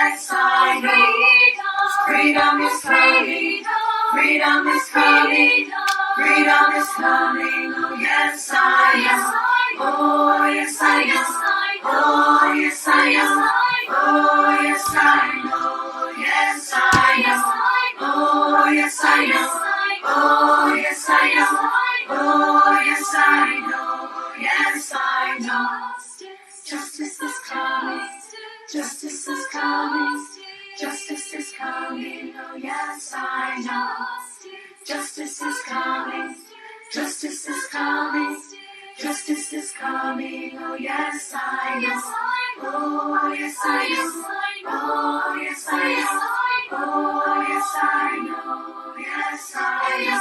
yes, I know. Freedom is coming. Freedom is coming. Freedom is coming. Oh, yes, I know. Oh, yes, I know. Oh, yes, I know. Oh, yes, I know. Yes, I know. Oh, yes, I know. Oh, yes, I know. Oh, yes, I know. Yes, I know. Justice is coming. Justice is coming. Justice is coming. Oh, yes, I know. Justice is coming. Justice is coming. Justice is coming. Oh, yes, I know. Oh, yes, I know. Oh, yes, I know. Oh, yes, I know. Yes, I know.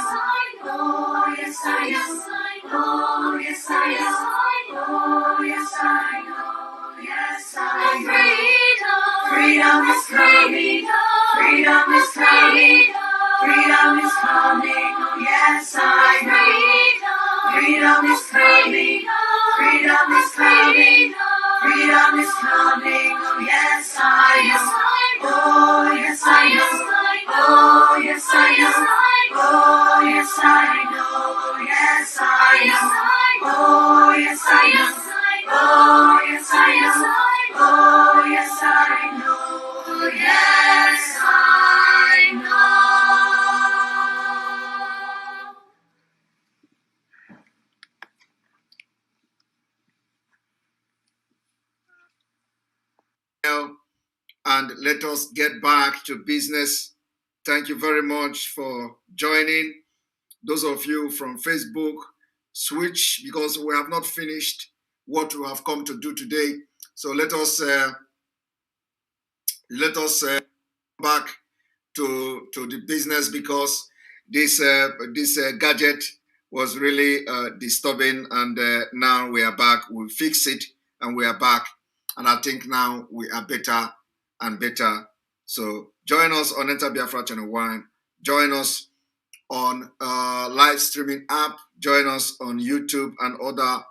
Oh, yes, I know. Oh, yes, I know. Oh, yes, I know. Yes, I know. Freedom is coming. Freedom is coming. Freedom is coming. Oh, yes, I know. Freedom is coming. Freedom is coming. Freedom is coming. Oh, yes, I know. Oh, yes, I know. Oh, yes, I know. Oh, yes, I know. Yes, I know. Oh, yes, I know. Oh, yes, I know. Oh, yes, I know. Yes, I know. And let us get back to business. Thank you very much for joining. Those of you from Facebook, switch, because we have not finished what we have come to do today. So let us back to the business, because this gadget was really disturbing, and now we are back. We fix it and we are back, and I think now we are better and better. So join us on Enter Biafra Channel 1. Join us on live streaming app. Join us on YouTube and other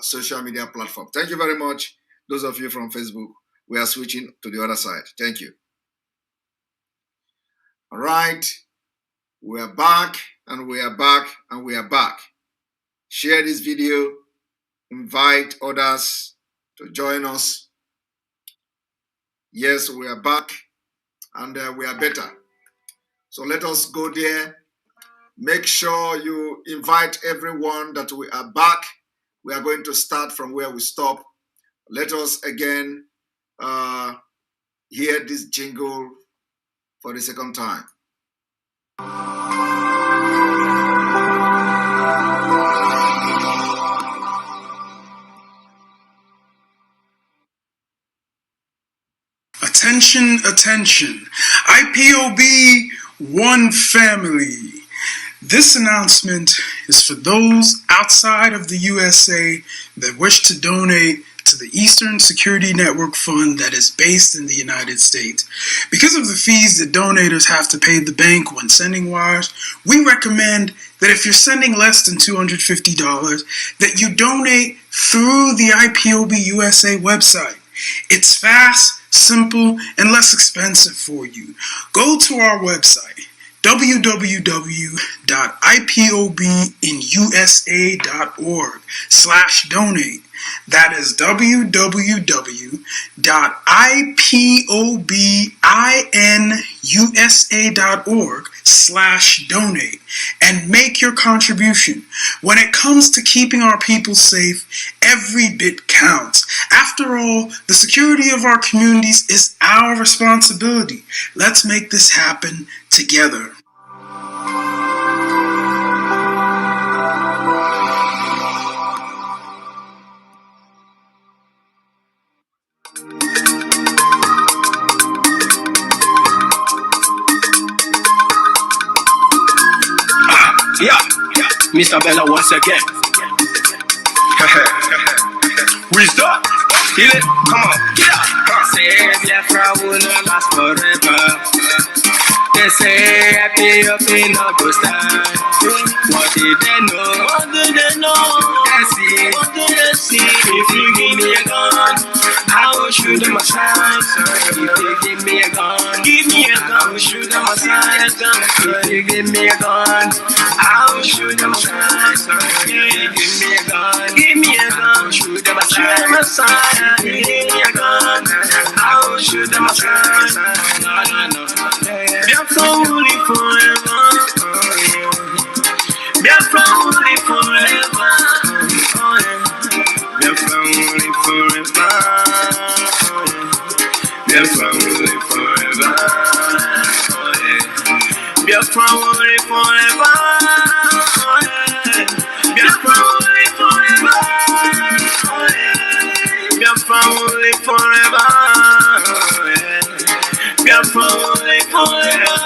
social media platforms. Thank you very much. Those of you from Facebook, we are switching to the other side. Thank you. All right, we are back, and we are back, and we are back. Share this video, invite others to join us. Yes, we are back, and we are better. So let us go there. Make sure you invite everyone that we are back. We are going to start from where we stop. Let us again hear this jingle for the second time. Attention, attention. IPOB, one family. This announcement is for those outside of the USA that wish to donate to the Eastern Security Network Fund that is based in the United States. Because of the fees that donators have to pay the bank when sending wires, we recommend that if you're sending less than $250, that you donate through the IPOB USA website. It's fast, simple, and less expensive for you. Go to our website, www.ipobinusa.org/donate. That is www.ipobinusa.org/donate and make your contribution. When it comes to keeping our people safe, every bit counts. After all, the security of our communities is our responsibility. Let's make this happen together. Yeah, Mr. Bella once again. We stop. Feel it? Come on. Yeah. Say Biafra will not last forever. They say happy up in a good time. What did they know? What do they know? They see. What do they see? If you give me a gun, I will go shoot them aside. If you give me a gun, I will shoot them aside. If you give me a gun, I will shoot them aside. If you give me a gun, I will shoot them aside. If you give me a gun, I will shoot them aside. No. Biafra will live forever. Biafra will live forever. Biafra will live forever. Biafra will live forever. Biafra will live forever. Biafra will live forever. Biafra will live forever. Biafra will live forever.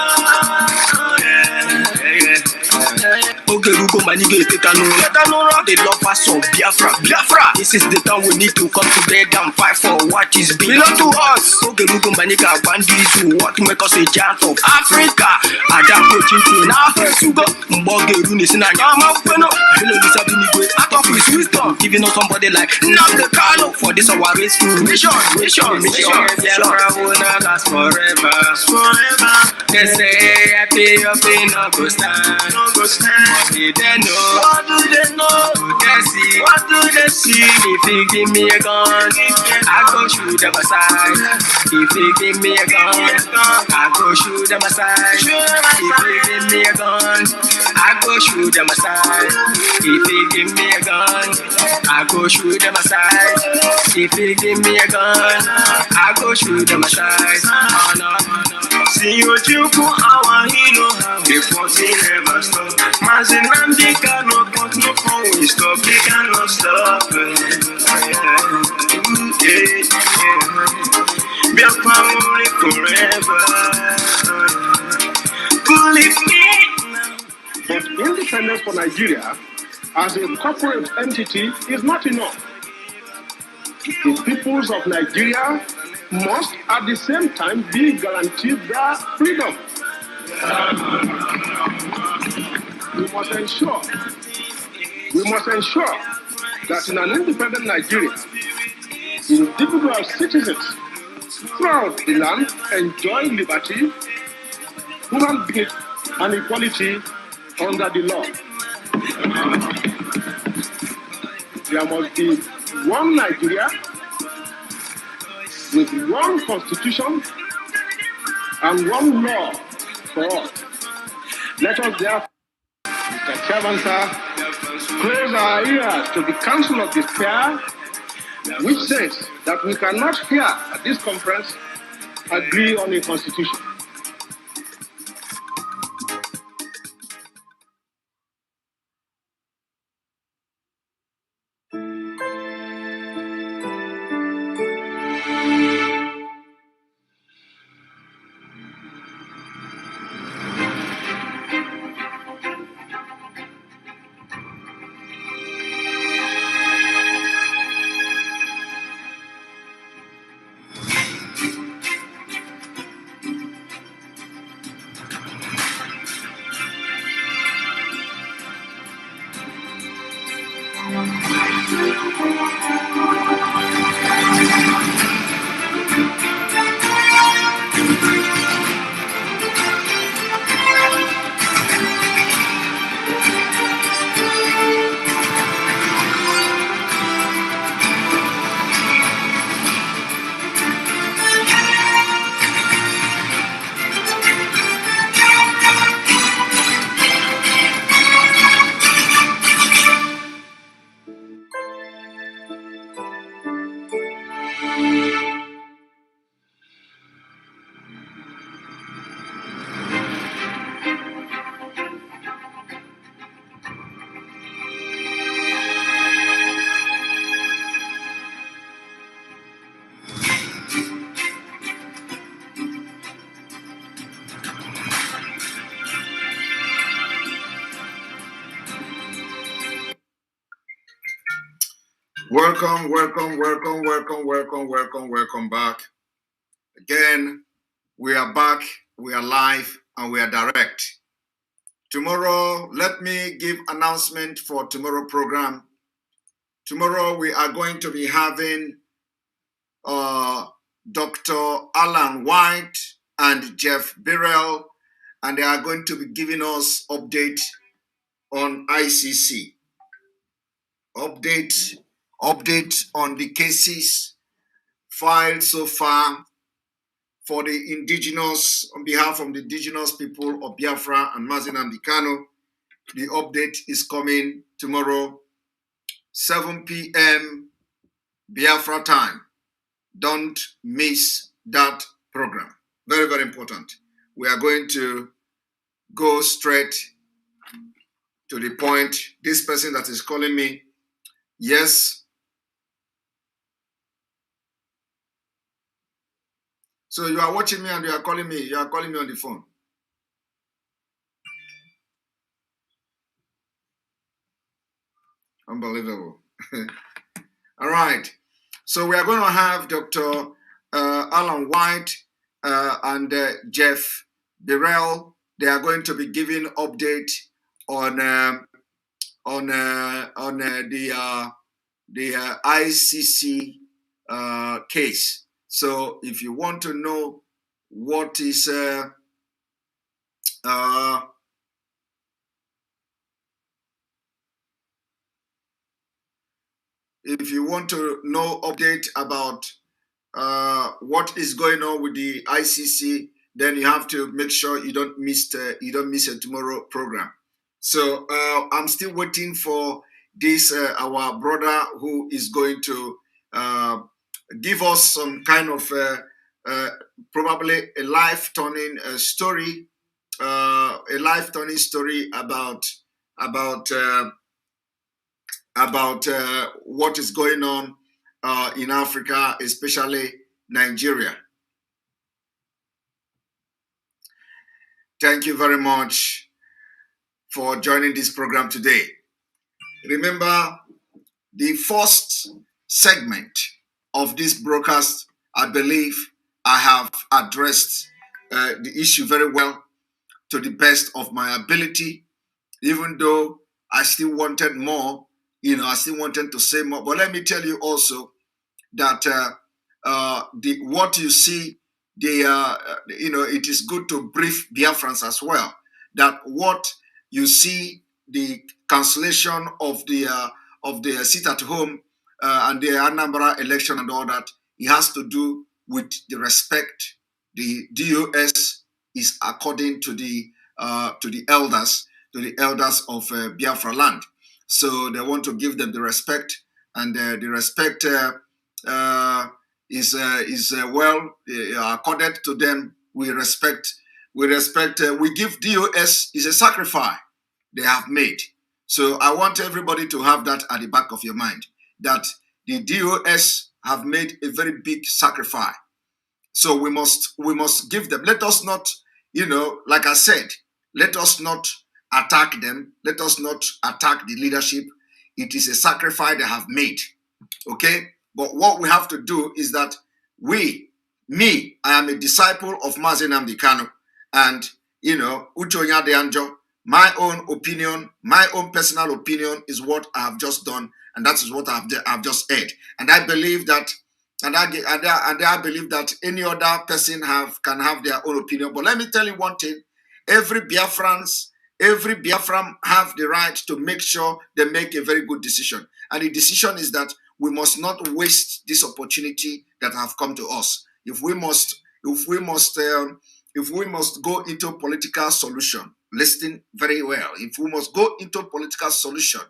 Okay, Rugo Manigo, the lovers of Biafra. This is the time we need to come together and fight for what is belong to us. Okay, Rugo Maniga, bandits who want to make us a giant of Africa. Adam Coaching now, Sugar, Mboge Runis and Yama, Hello, Lisabini, out of his wisdom, giving us somebody like Namde Carlo for this our race mission. Biafra will not last forever. They say happy up in no go stand. What do they know? What do they see? If you give me a gun, I go shoot them aside. If you give me a gun, I go shoot them aside. If you give me a gun, I go shoot them aside. If you give me a gun, I go shoot them aside. If you give me a gun, I go shoot them aside. Oh no. See you for our hero. The fighting never stop. Mazi no cut no phone. We stop. They cannot stop. Biafra will live forever. Believe me. But independence for Nigeria as a corporate entity is not enough. The peoples of Nigeria must at the same time be guaranteed their freedom. We must ensure that in an independent Nigeria, individual citizens throughout the land enjoy liberty, human dignity, and equality under the law. There must be one Nigeria with one constitution and one law for all. Let us therefore, Mr. Chairman, sir, close our ears to the Council of Despair, which says that we cannot here at this conference agree on a constitution. Welcome back. Again, we are back, we are live, and we are direct. Tomorrow, let me give announcement for tomorrow program. Tomorrow we are going to be having Dr. Alan White and Jeff Birrell, and they are going to be giving us update on ICC. Update on the cases filed so far for the indigenous, on behalf of the indigenous people of Biafra and Mazi and Kano. The update is coming tomorrow, 7 p.m. Biafra time. Don't miss that program. Very, very important. We are going to go straight to the point. This person that is calling me, yes. So you are watching me and you are calling me. You are calling me on the phone. Unbelievable. All right. So we are going to have Dr. Alan White and Jeff Birrell. They are going to be giving update on the ICC case. So if you want to know what is if you want to know update about what is going on with the ICC, then you have to make sure you don't miss a tomorrow program. So I'm still waiting for this our brother who is going to give us some kind of probably a life-turning story, about what is going on in Africa, especially Nigeria. Thank you very much for joining this program today. Remember, the first segment of this broadcast, I believe I have addressed the issue very well to the best of my ability, even though I still wanted more. I still wanted to say more. But let me tell you also that what you see, it is good to brief Biafrans as well. That what you see, the cancellation of the sit at home and the Anambra election and all that, it has to do with the respect the DOS is according to the elders of Biafraland. So they want to give them the respect, and the respect is well accorded to them. We give DOS is a sacrifice they have made. So I want everybody to have that at the back of your mind, that the DOS have made a very big sacrifice. So we must give them. Let us not, like I said, let us not attack them. Let us not attack the leadership. It is a sacrifice they have made. Okay? But what we have to do is that I am a disciple of Mazi Nnamdi Kanu, and Uchonya de Anjo, my own opinion, my own personal opinion is what I have just done, and that is what I've just said. And I believe that, I believe that any other person can have their own opinion. But let me tell you one thing: every Biafran have the right to make sure they make a very good decision, and the decision is that we must not waste this opportunity that have come to us. If we must go into political solution, listen very well. If we must go into political solution,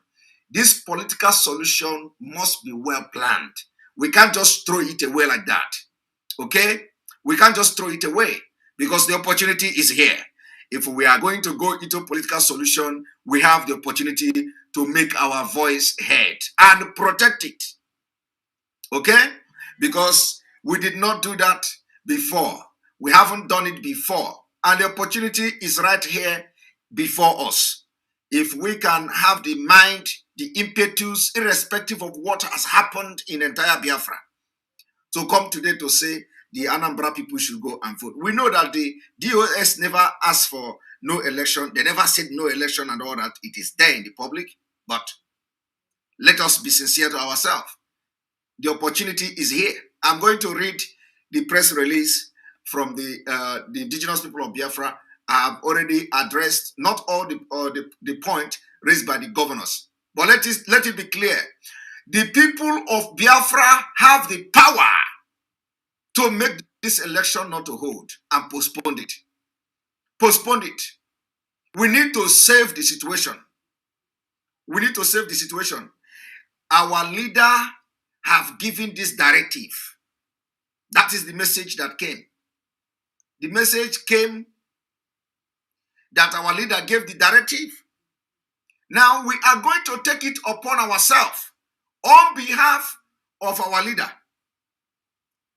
this political solution must be well planned. We can't just throw it away like that. Okay? We can't just throw it away because the opportunity is here. If we are going to go into political solution, we have the opportunity to make our voice heard and protect it. Okay? Because we did not do that before. We haven't done it before. And the opportunity is right here before us. If we can have the mind, the impetus, irrespective of what has happened in entire Biafra, to come today to say the Anambra people should go and vote. We know that the DOS never asked for no election. They never said no election and all that. It is there in the public. But let us be sincere to ourselves. The opportunity is here. I'm going to read the press release from the indigenous people of Biafra. I have already addressed not all the point raised by the governors, but let it be clear. The people of Biafra have the power to make this election not to hold and postpone it. Postpone it. We need to save the situation. We need to save the situation. Our leader have given this directive. That is the message that came. The message came that our leader gave the directive. Now we are going to take it upon ourselves on behalf of our leader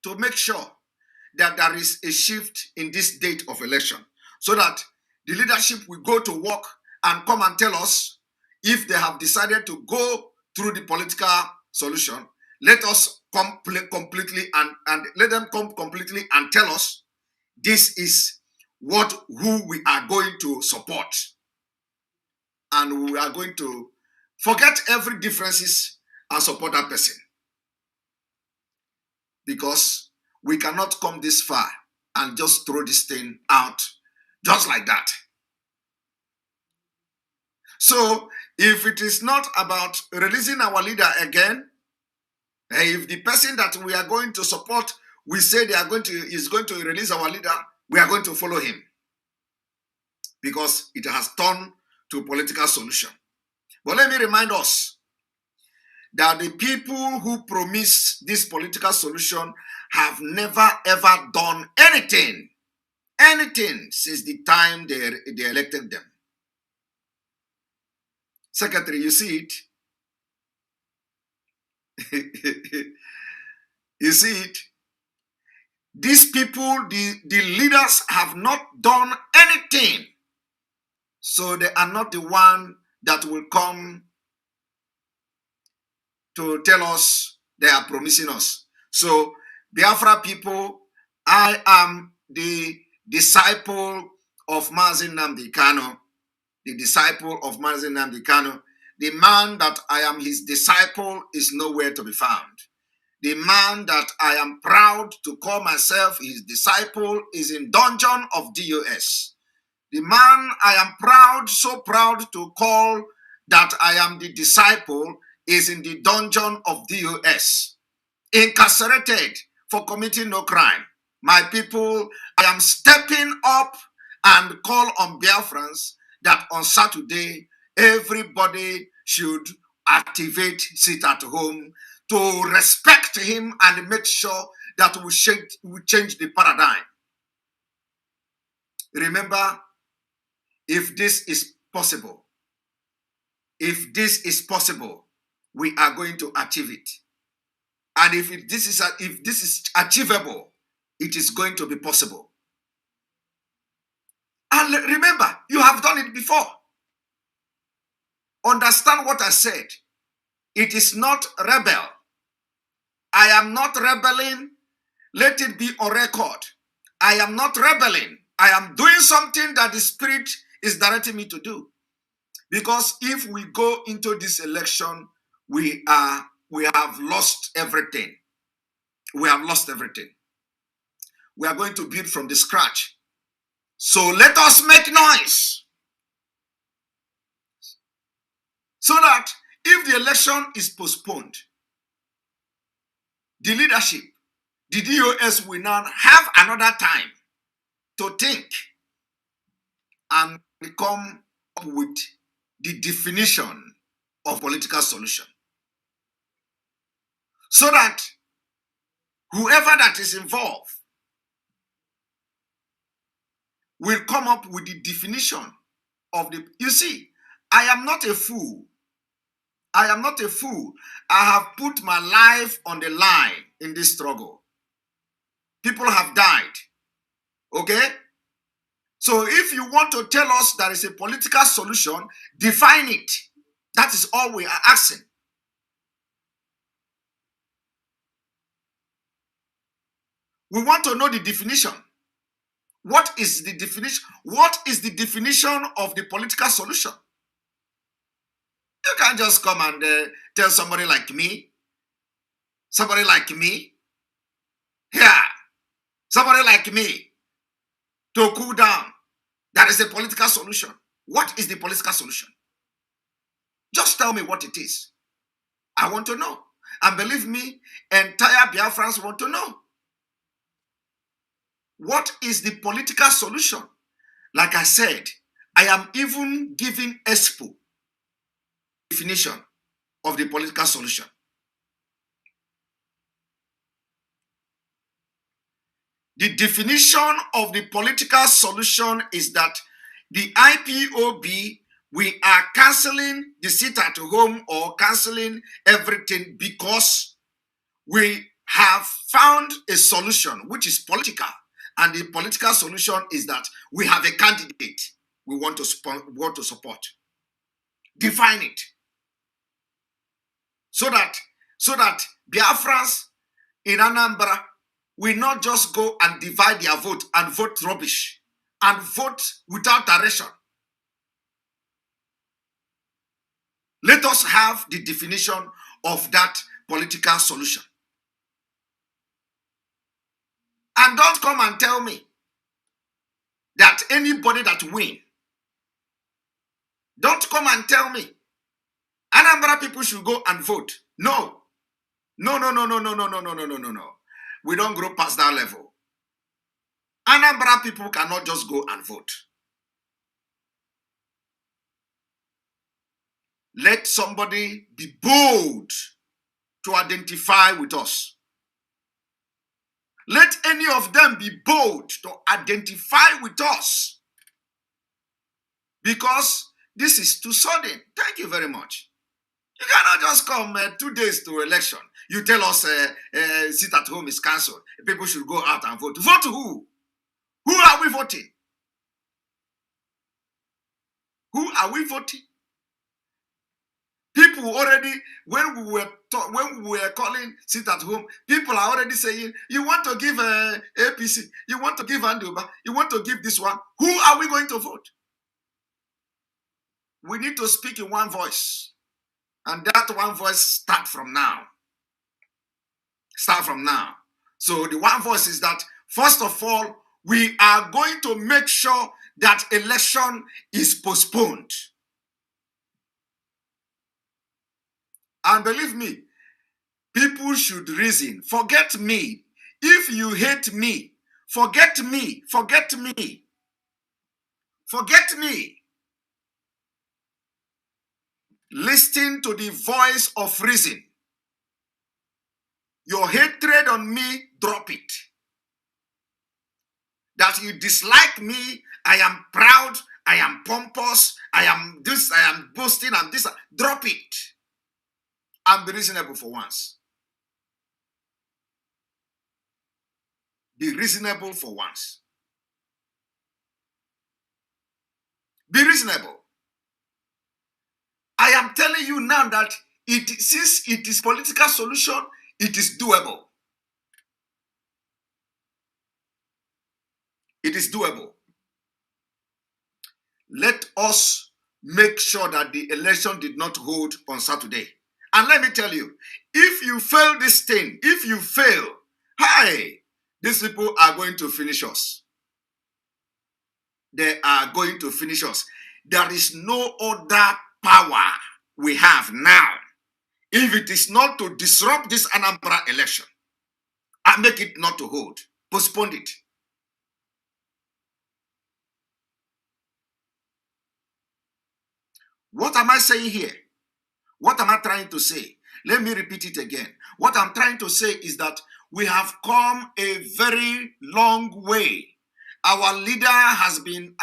to make sure that there is a shift in this date of election so that the leadership will go to work and come and tell us if they have decided to go through the political solution. Let us come completely and let them come completely and tell us this is who we are going to support. And we are going to forget every differences and support that person. Because we cannot come this far and just throw this thing out just like that. So if it is not about releasing our leader again, if the person that we are going to support, we say is going to release our leader, we are going to follow him. Because it has turned to a political solution. But let me remind us that the people who promise this political solution have never ever done anything since the time they elected them. Secretary, you see it? You see it? These people, the leaders have not done anything. So they are not the one that will come to tell us they are promising us. So Biafra people, I am the disciple of Mazi Nnamdi Kanu, the disciple of Mazi Nnamdi Kanu. The man that I am his disciple is nowhere to be found. The man that I am proud to call myself his disciple is in dungeon of DOS. The man I am proud, so proud to call that I am the disciple is in the dungeon of DOS, incarcerated for committing no crime. My people, I am stepping up and call on Biafrans that on Saturday, everybody should activate sit at home to respect him and make sure that we change the paradigm. Remember, if this is possible, we are going to achieve it. And if this is achievable, it is going to be possible. And remember, you have done it before. Understand what I said. It is not rebel. I am not rebelling. Let it be on record. I am not rebelling. I am doing something that the Spirit is directing me to do. Because if we go into this election, we have lost everything. We have lost everything. We are going to build from the scratch. So let us make noise. So that if the election is postponed, the leadership, the DOS will now have another time to think and come up with the definition of political solution. So that whoever that is involved will come up with the definition of the... You see, I am not a fool. I am not a fool. I have put my life on the line in this struggle. People have died. Okay? So if you want to tell us there is a political solution, define it. That is all we are asking. We want to know the definition. What is the definition? What is the definition of the political solution? You can't just come and tell somebody like me, here, somebody like me, to cool down. That is a political solution. What is the political solution? Just tell me what it is. I want to know. And believe me, entire Biafrans want to know. What is the political solution? Like I said, I am even giving Expo definition of the political solution. The definition of the political solution is that the IPOB, we are canceling the sit at home or canceling everything because we have found a solution which is political. And the political solution is that we have a candidate we want to support. Define it. So that Biafrans in Anambra will not just go and divide their vote and vote rubbish and vote without direction. Let us have the definition of that political solution. And don't come and tell me that anybody that wins, don't come and tell me Anambra people should go and vote. No. No. We don't grow past that level. Anambra people cannot just go and vote. Let somebody be bold to identify with us. Let any of them be bold to identify with us. Because this is too sudden. Thank you very much. You cannot just come 2 days to election. You tell us sit at home is cancelled. People should go out and vote. Vote who? Who are we voting? Who are we voting? People already, when we were calling sit at home, people are already saying, you want to give APC, you want to give Andoba, you want to give this one. Who are we going to vote? We need to speak in one voice. And that one voice start from now. Start from now. So the one voice is that, first of all, we are going to make sure that election is postponed. And believe me, people should reason. Forget me. If you hate me, forget me. Forget me. Forget me. Listen to the voice of reason. Your hatred on me, drop it. That you dislike me, I am proud, I am pompous, I am this, I am boasting, I'm this. Drop it. And be reasonable for once. Be reasonable for once. Be reasonable. I am telling you now that since it is political solution, it is doable. It is doable. Let us make sure that the election did not hold on Saturday. And let me tell you, if you fail this thing, if you fail, hey, these people are going to finish us. They are going to finish us. There is no other power we have now. If it is not to disrupt this Anambra election and make it not to hold, postpone it. What am I saying here? What am I trying to say? Let me repeat it again. What I'm trying to say is that we have come a very long way. Our leader has been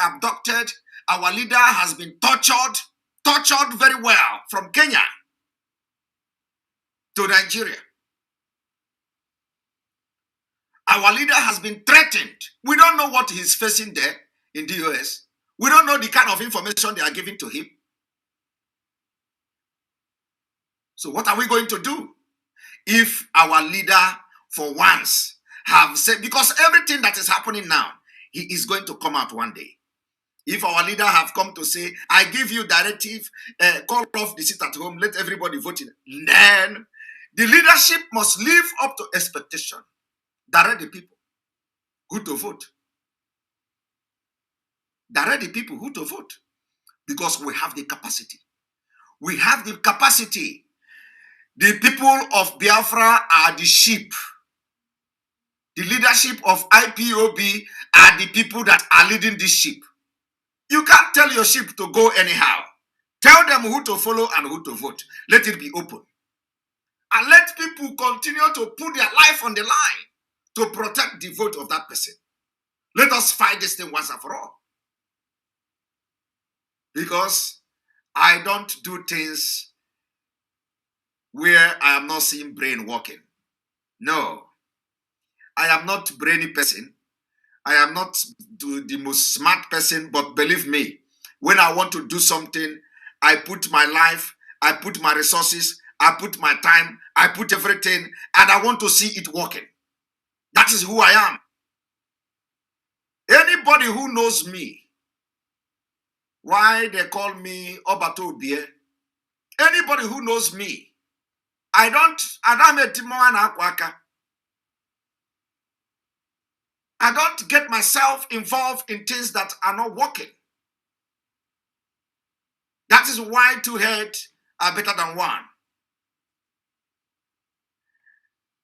abducted. Our leader has been tortured very well from Kenya to Nigeria. Our leader has been threatened. We don't know what he's facing there in the US. We don't know the kind of information they are giving to him. So what are we going to do if our leader for once have said, because everything that is happening now, he is going to come out one day. If our leader have come to say, I give you directive, call off the sit at home, let everybody vote in, then the leadership must live up to expectation. Direct the people who to vote. Direct the people who to vote. Because we have the capacity. We have the capacity. The people of Biafra are the sheep. The leadership of IPOB are the people that are leading this sheep. You can't tell your sheep to go anyhow. Tell them who to follow and who to vote. Let it be open. And let people continue to put their life on the line to protect the vote of that person. Let us fight this thing once and for all. Because I don't do things where I am not seeing brain working. No. I am not brainy person. I am not the most smart person, but believe me, when I want to do something, I put my life, I put my resources, I put my time, I put everything, and I want to see it working. That is who I am. Anybody who knows me, why they call me Obato Bie, anybody who knows me, I don't get myself involved in things that are not working. That is why two heads are better than one.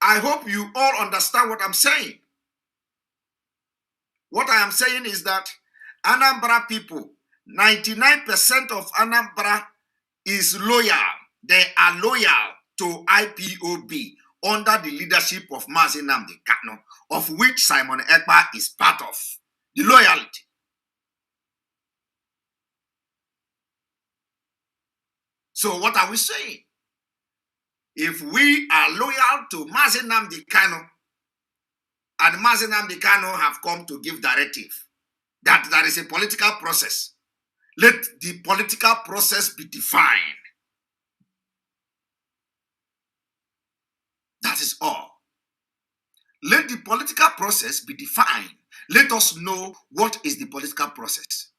I hope you all understand what I'm saying. What I am saying is that Anambra people, 99% of Anambra is loyal. They are loyal to IPOB under the leadership of Mazi Nnamdi Kanu, of which Simon Ekpa is part of. The loyalty. So what are we saying? If we are loyal to Mazi Nnamdi Kanu, and Mazi Nnamdi Kanu have come to give directive that there is a political process, let the political process be defined. That is all. Let the political process be defined. Let us know what is the political process.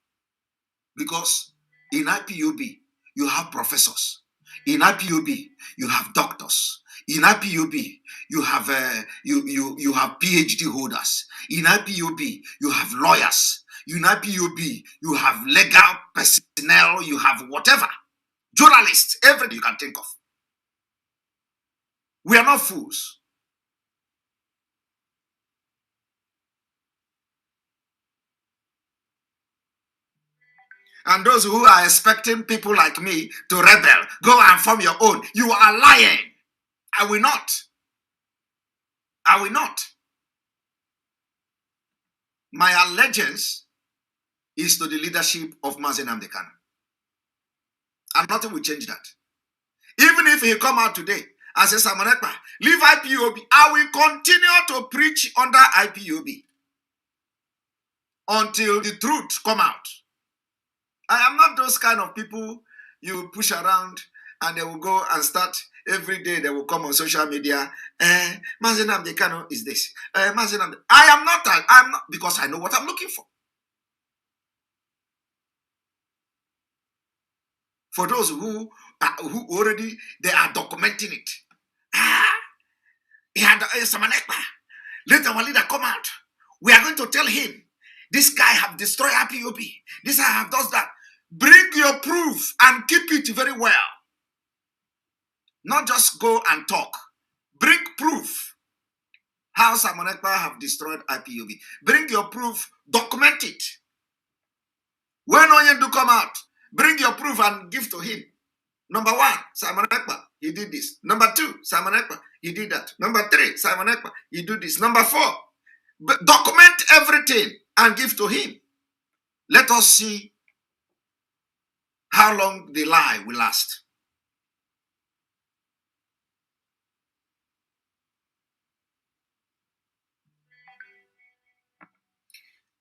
Because in IPOB, you have professors. In IPOB, you have doctors. In IPOB, you have you have PhD holders. In IPOB, you have lawyers. In IPOB, you have legal personnel. You have whatever, journalists, everything you can think of. We are not fools. And those who are expecting people like me to rebel, go and form your own, you are lying. I will not. I will not. My allegiance is to the leadership of Mazi Nnamdi Kanu. And nothing will change that. Even if he come out today and say, Simon Ekpa, leave IPOB, I will continue to preach under IPOB until the truth come out. I am not those kind of people you push around and they will go and start every day. They will come on social media. Mazi Nnamdi Kanu is this. Mazi Nnamdi. I am not because I know what I'm looking for. For those who already they are documenting it. He had Simon Ekpa. Let our leader come out. We are going to tell him this guy have destroyed IPOB. This guy have does that. Bring your proof and keep it very well. Not just go and talk. Bring proof. How Simon Ekpa have destroyed IPOB. Bring your proof. Document it. When Onyendu come out, bring your proof and give to him. Number one, Simon Ekpa, he did this. Number two, Simon Ekpa, he did that. Number three, Simon Ekpa, he do this. Number four, document everything and give to him. Let us see how long the lie will last.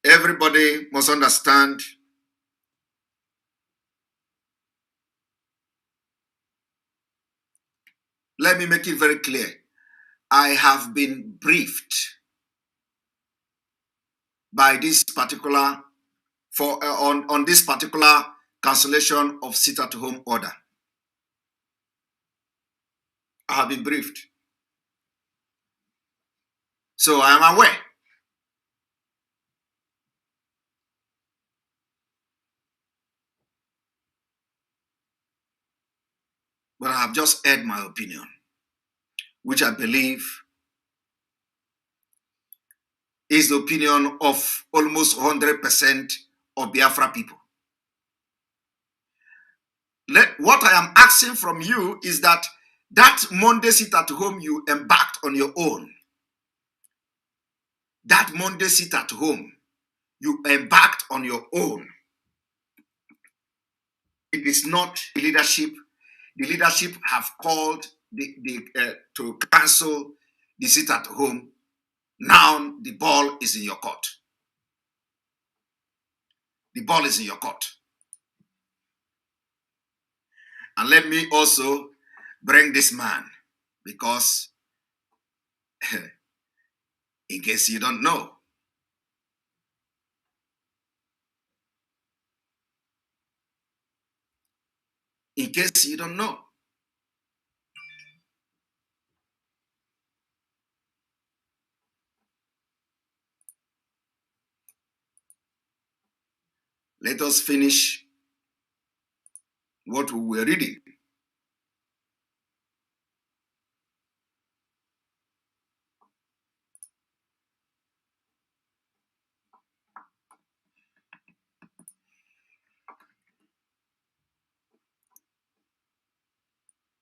Everybody must understand let me make it very clear. I have been briefed by this particular on this particular cancellation of sit-at-home order. I have been briefed. So I am aware. But I have just aired my opinion, which I believe is the opinion of almost 100% of Biafra people. What I am asking from you is that Monday sit at home you embarked on your own. That Monday sit at home you embarked on your own. It is not the leadership. The leadership have called to cancel the sit at home. Now the ball is in your court. The ball is in your court. And let me also bring this man, because in case you don't know, let us finish what we were reading.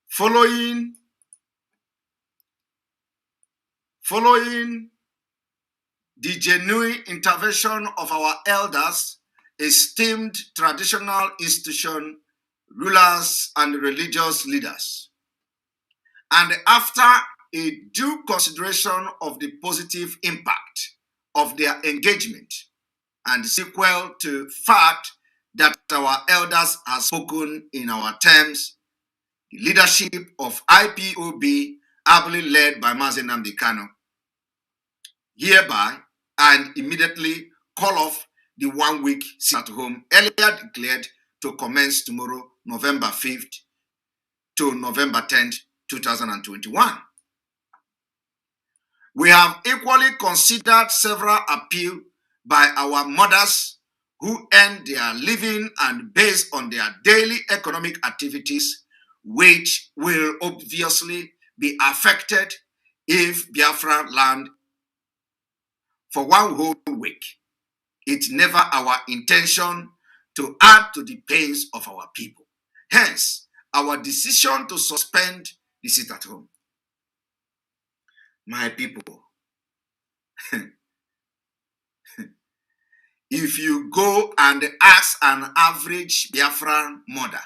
Following the genuine intervention of our elders, esteemed traditional institution, rulers, and religious leaders, and after a due consideration of the positive impact of their engagement and sequel to fact that our elders have spoken in our terms, the leadership of IPOB, ably led by Mazi hereby and immediately call off the 1 week sit at home earlier declared to commence tomorrow, November 5th to November 10th, 2021. We have equally considered several appeals by our mothers who earn their living and based on their daily economic activities, which will obviously be affected if Biafraland for 1 whole week. It's never our intention to add to the pains of our people. Hence, our decision to suspend the sit at home. My people, if you go and ask an average Biafran mother,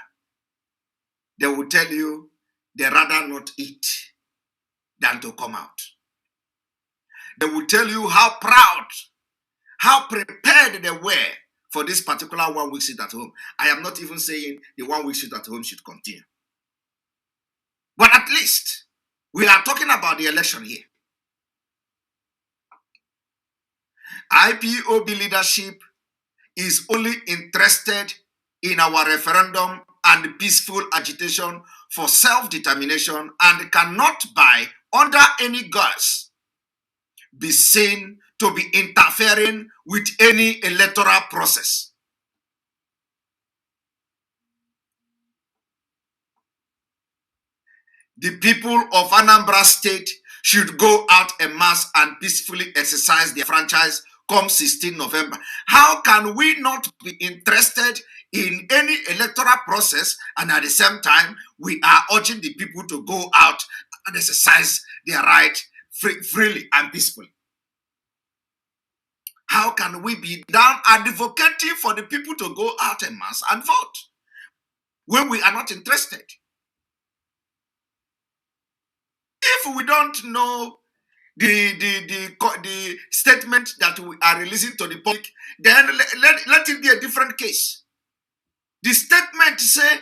they will tell you they rather not eat than to come out. They will tell you how proud, how prepared they were for this particular 1 week sit at home. I am not even saying the 1 week sit at home should continue. But at least we are talking about the election here. IPOB leadership is only interested in our referendum and peaceful agitation for self-determination and cannot by under any guise be seen to be interfering with any electoral process. The people of Anambra State should go out en masse and peacefully exercise their franchise come 16 November. How can we not be interested in any electoral process and at the same time we are urging the people to go out and exercise their right freely and peacefully? How can we be down advocating for the people to go out en masse and vote when we are not interested? If we don't know the statement that we are releasing to the public, then let it be a different case. The statement say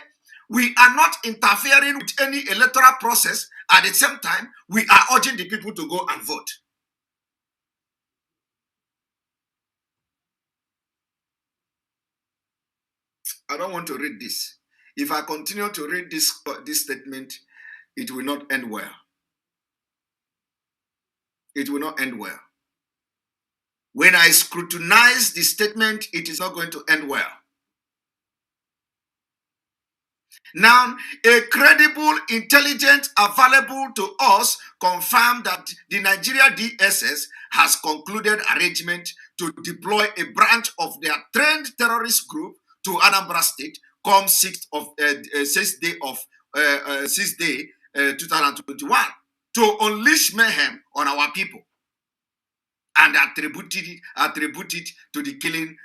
we are not interfering with any electoral process. At the same time, we are urging the people to go and vote. I don't want to read this. If I continue to read this statement, it will not end well. It will not end well. When I scrutinize the statement, it is not going to end well. Now, a credible intelligence available to us confirmed that the Nigeria DSS has concluded arrangement to deploy a branch of their trained terrorist group to Anambra State come 6th day 2021 to unleash mayhem on our people, and attributed it to the killing,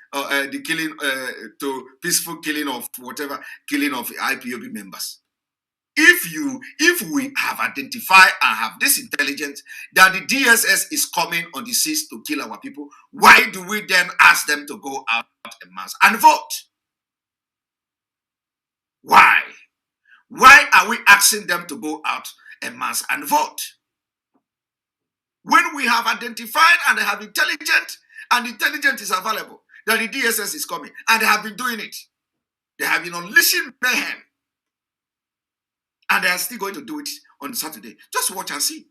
to peaceful killing of IPOB members. If we have identified and have this intelligence that the DSS is coming on the 6th to kill our people, why do we then ask them to go out en masse and vote? Why? Why are we asking them to go out en masse and vote? When we have identified and they have intelligence is available that the DSS is coming, and they have been doing it. They have been unleashing mayhem, and they are still going to do it on Saturday. Just watch and see.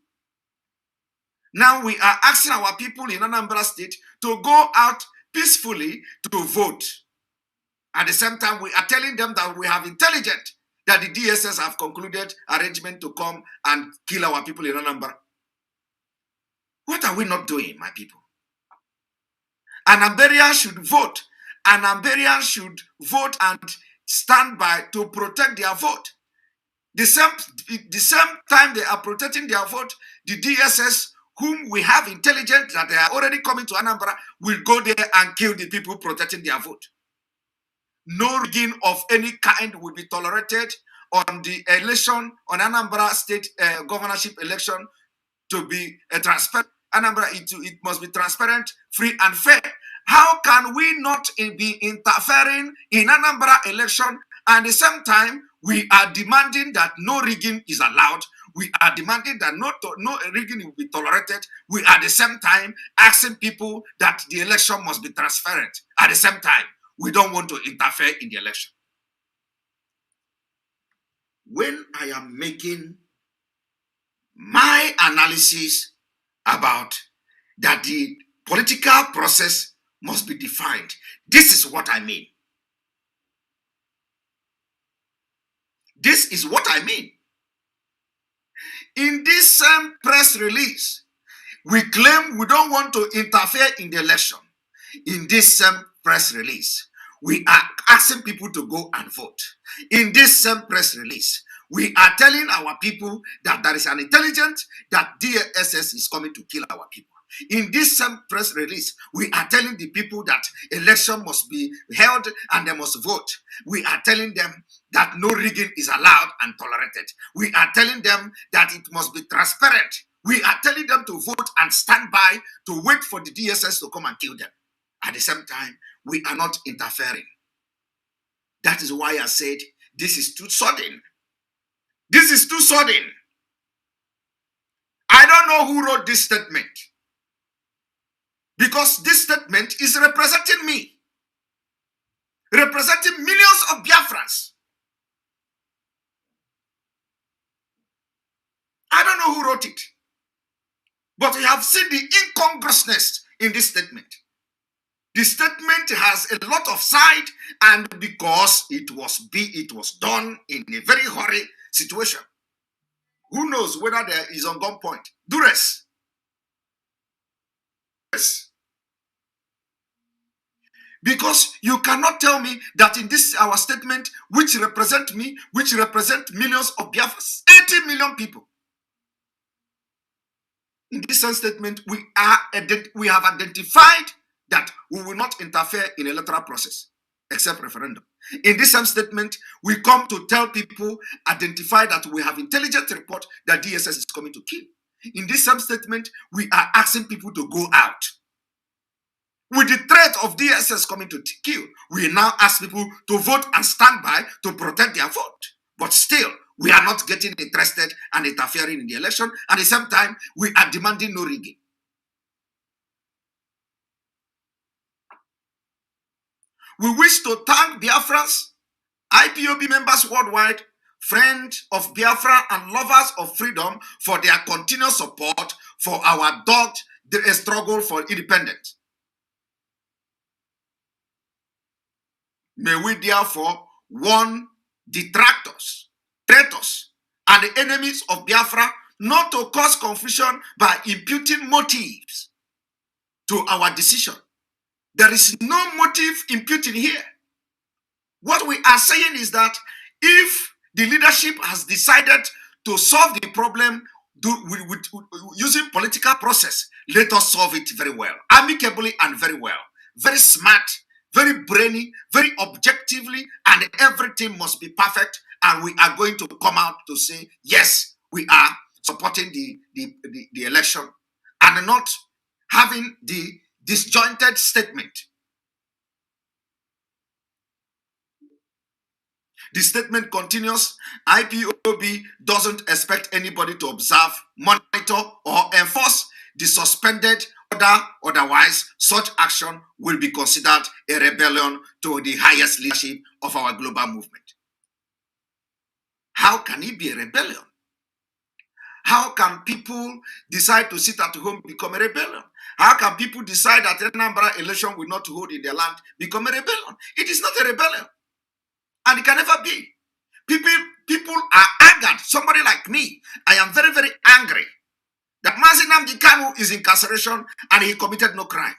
Now we are asking our people in Anambra State to go out peacefully to vote. At the same time, we are telling them that we have intelligence that the DSS have concluded arrangement to come and kill our people in Anambra. What are we not doing, my people? Anambarians should vote. Anambarians should vote and stand by to protect their vote. The same time they are protecting their vote, the DSS, whom we have intelligence that they are already coming to Anambra, will go there and kill the people protecting their vote. No rigging of any kind will be tolerated on the election, on Anambra State governorship election, to be transparent. Anambra, it must be transparent, free, and fair. How can we not be interfering in Anambra election, and at the same time we are demanding that no rigging is allowed? We are demanding that no rigging will be tolerated. We are at the same time asking people that the election must be transparent. At the same time, we don't want to interfere in the election. When I am making my analysis about that the political process must be defined, this is what I mean. This is what I mean. In this same press release, we claim we don't want to interfere in the election. In this same press release, we are asking people to go and vote. In this same press release, we are telling our people that there is an intelligence that DSS is coming to kill our people. In this same press release, we are telling the people that election must be held and they must vote. We are telling them that no rigging is allowed and tolerated. We are telling them that it must be transparent. We are telling them to vote and stand by to wait for the DSS to come and kill them. At the same time, we are not interfering. That is why I said this is too sudden. This is too sudden. I don't know who wrote this statement, because this statement is representing me, representing millions of Biafrans. I don't know who wrote it, but we have seen the incongruousness in this statement. The statement has a lot of side, and because it was done in a very hurry situation, who knows whether there is on gunpoint, duress. Yes. Because you cannot tell me that in this our statement, which represent me, which represent millions of Biafrans, 80 million people. In this statement, we have identified that we will not interfere in electoral process except referendum. In this same statement, we come to tell people, identify that we have intelligence report that DSS is coming to kill. In this same statement, we are asking people to go out. With the threat of DSS coming to kill, we now ask people to vote and stand by to protect their vote. But still, we are not getting interested and interfering in the election. At the same time, we are demanding no rigging. We wish to thank Biafrans, IPOB members worldwide, friends of Biafra and lovers of freedom for their continuous support for our dogged struggle for independence. May we therefore warn detractors, traitors, and the enemies of Biafra not to cause confusion by imputing motives to our decision. There is no motive imputing here. What we are saying is that if the leadership has decided to solve the problem with using political process, let us solve it very well, amicably and very well, very smart, very brainy, very objectively, and everything must be perfect. And we are going to come out to say, yes, we are supporting the election, and not having the disjointed statement. The statement continues, IPOB doesn't expect anybody to observe, monitor, or enforce the suspended order. Otherwise, such action will be considered a rebellion to the highest leadership of our global movement. How can it be a rebellion? How can people decide to sit at home become a rebellion? How can people decide that Anambra election will not hold in their land become a rebellion? It is not a rebellion. And it can never be. People are angered. Somebody like me, I am very, very angry that Mazi is incarceration and he committed no crime.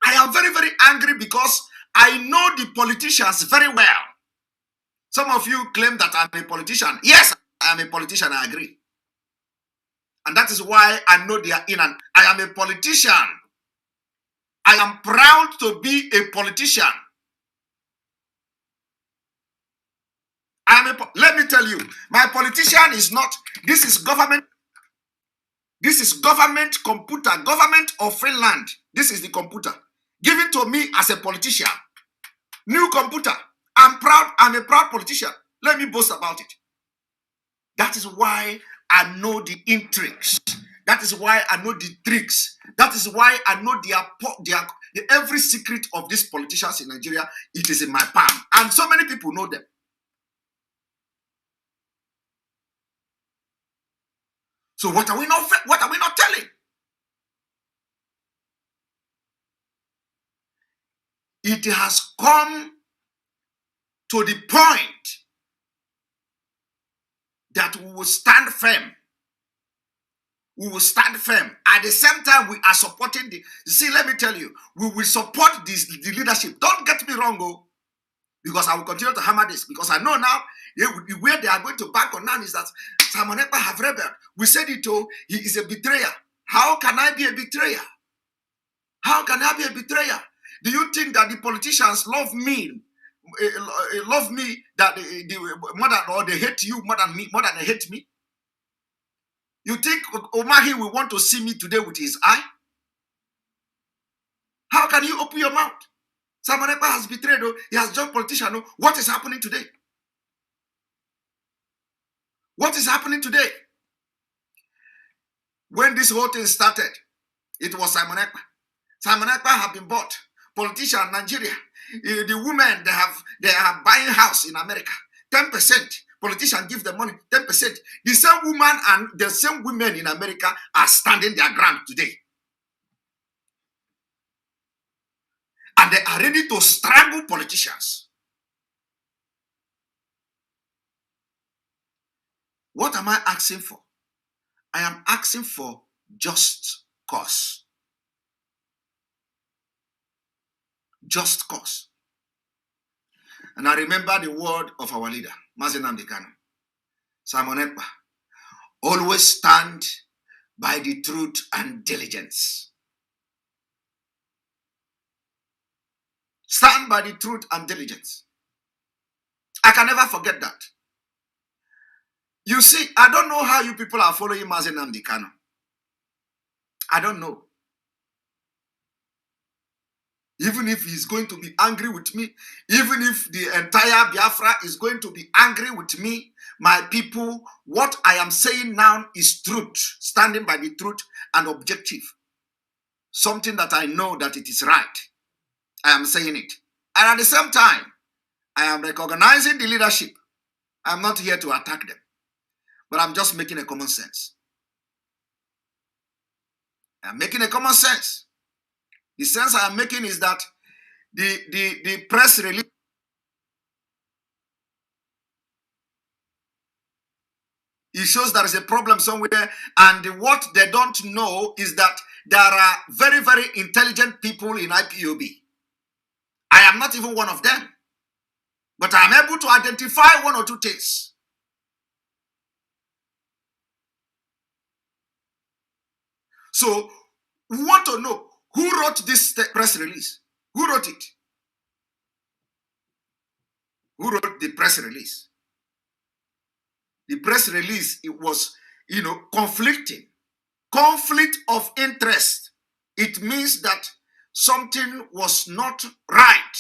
I am very, very angry because I know the politicians very well. Some of you claim that I'm a politician. Yes, I am a politician, I agree. And that is why I know they are in, and I am a politician. I am proud to be a politician. Let me tell you, my politician is not, this is government computer, government of Finland. This is the computer given to me as a politician. New computer. I'm proud, I'm a proud politician. Let me boast about it. That is why I know the intrigues. That is why I know the tricks. That is why I know every secret of these politicians in Nigeria. It is in my palm. And so many people know them. So what are we not telling? It has come to the point that we will stand firm. We will stand firm. At the same time, we are supporting let me tell you, we will support the leadership. Don't get me wrong, because I will continue to hammer this, because I know now where they are going to bank on now is that Simon Ekpa have rebelled. We said it, he is a betrayer. How can I be a betrayer? How can I be a betrayer? Do you think that the politicians love me that more than, or they hate you more than they hate me? You think Omahi will want to see me today with his eye? How can you open your mouth? Simon Ekpa has betrayed, he has joined politician. What is happening today? What is happening today? When this whole thing started, it was Simon Ekpa. Simon Ekpa have been bought. Politician Nigeria, the women, they are buying house in America. 10%. Politician give them money. 10%. The same woman and the same women in America are standing their ground today. And they are ready to strangle politicians. What am I asking for? I am asking for just cause. Just cause. And I remember the word of our leader, Mazi, Simon Ekpa, always stand by the truth and diligence. Stand by the truth and diligence. I can never forget that. You see, I don't know how you people are following Mazi Nnamdi Kanu. I don't know. Even if he's going to be angry with me, even if the entire Biafra is going to be angry with me, my people, what I am saying now is truth, standing by the truth and objective. Something that I know that it is right. I am saying it. And at the same time, I am recognizing the leadership. I'm not here to attack them, but I'm just making a common sense. I'm making a common sense. The sense I am making is that the press release it shows there is a problem somewhere, and what they don't know is that there are very, very intelligent people in IPOB. I am not even one of them, but I am able to identify one or two things. So we want to know who wrote this press release. Who wrote it? Who wrote the press release? The press release, it was, conflicting. Conflict of interest. It means that something was not right